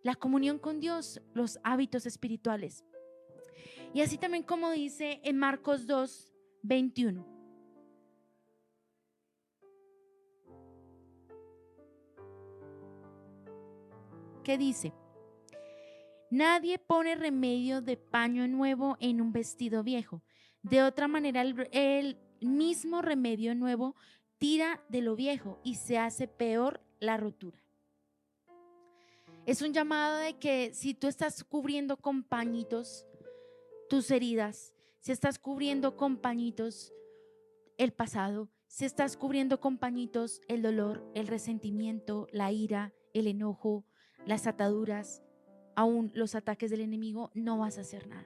La comunión con Dios, los hábitos espirituales. Y así también como dice en Marcos 2:21. ¿Qué dice? Nadie pone remedio de paño nuevo en un vestido viejo. De otra manera, el mismo remedio nuevo tira de lo viejo y se hace peor la rotura. Es un llamado de que si tú estás cubriendo con pañitos tus heridas, si estás cubriendo con pañitos el pasado, si estás cubriendo con pañitos el dolor, el resentimiento, la ira, el enojo, las ataduras, aún los ataques del enemigo, no vas a hacer nada.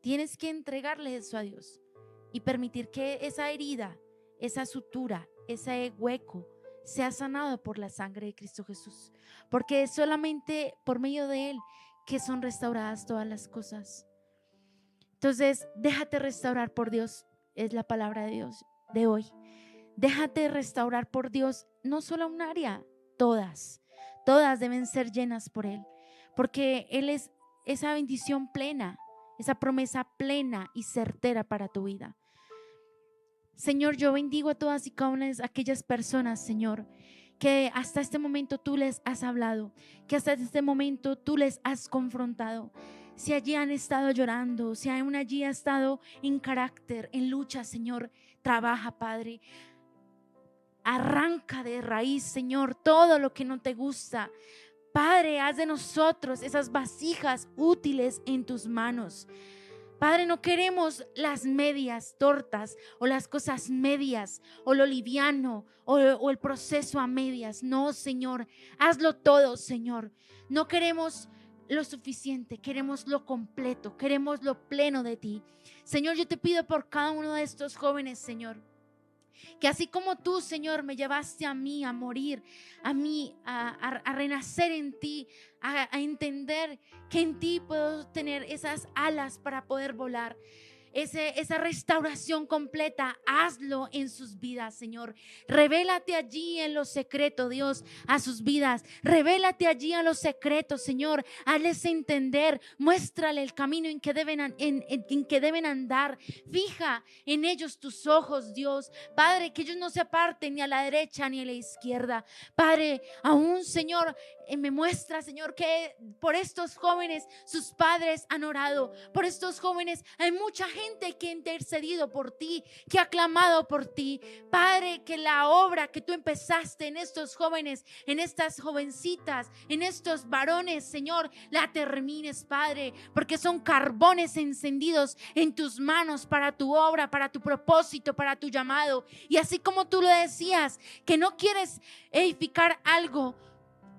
Tienes que entregarle eso a Dios y permitir que esa herida, esa sutura, ese hueco sea sanado por la sangre de Cristo Jesús, porque es solamente por medio de Él que son restauradas todas las cosas. Entonces, déjate restaurar por Dios, es la palabra de Dios de hoy. Déjate restaurar por Dios, no solo un área, todas deben ser llenas por Él, porque Él es esa bendición plena, esa promesa plena y certera para tu vida. Señor, yo bendigo a todas y cada una de aquellas personas, Señor, que hasta este momento tú les has hablado, que hasta este momento tú les has confrontado. Si allí han estado llorando, si aún allí ha estado en carácter, en lucha, Señor, trabaja, Padre. Arranca de raíz, Señor, todo lo que no te gusta. Padre, haz de nosotros esas vasijas útiles en tus manos. Padre, no queremos las medias tortas o las cosas medias o lo liviano o el proceso a medias. No, Señor, hazlo todo, Señor. No queremos lo suficiente, queremos lo completo, queremos lo pleno de ti. Señor, yo te pido por cada uno de estos jóvenes, Señor, que así como tú, Señor, me llevaste a mí a morir, a mí a renacer en ti, a entender que en ti puedo tener esas alas para poder volar. Esa restauración completa, hazlo en sus vidas, Señor. Revélate allí en lo secreto, Dios, a sus vidas. Revélate allí en lo secreto, Señor. Hazles entender, muéstrale el camino en que deben andar. Fija en ellos tus ojos, Dios. Padre, que ellos no se aparten ni a la derecha ni a la izquierda. Padre, aún, Señor, me muestra, Señor, que por estos jóvenes sus padres han orado. Por estos jóvenes hay mucha gente que ha intercedido por ti, que ha clamado por ti. Padre, que la obra que tú empezaste en estos jóvenes, en estas jovencitas, en estos varones, Señor, la termines, Padre, porque son carbones encendidos en tus manos para tu obra, para tu propósito, para tu llamado. Y así como tú lo decías, que no quieres edificar algo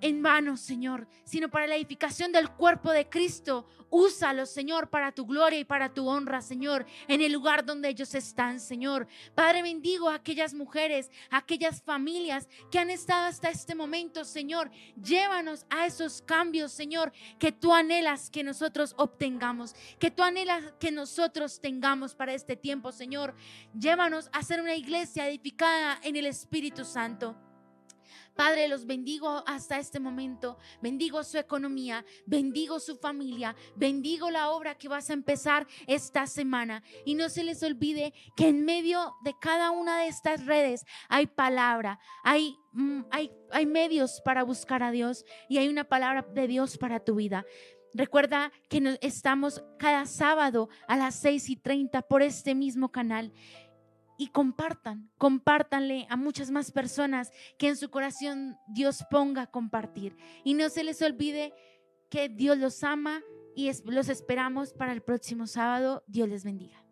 en vano, Señor, sino para la edificación del cuerpo de Cristo. Úsalo, Señor, para tu gloria y para tu honra, Señor, en el lugar donde ellos están, Señor. Padre, bendigo a aquellas mujeres, a aquellas familias que han estado hasta este momento, Señor. Llévanos a esos cambios, Señor, que tú anhelas que nosotros obtengamos, que tú anhelas que nosotros tengamos para este tiempo, Señor. Llévanos a ser una iglesia edificada en el Espíritu Santo. Padre, los bendigo hasta este momento. Bendigo su economía, bendigo su familia, bendigo la obra que vas a empezar esta semana. Y no se les olvide que en medio de cada una de estas redes hay palabra, hay medios para buscar a Dios y hay una palabra de Dios para tu vida. Recuerda que estamos cada sábado a las 6:30 por este mismo canal. Y compártanle a muchas más personas que en su corazón Dios ponga a compartir. Y no se les olvide que Dios los ama y los esperamos para el próximo sábado. Dios les bendiga.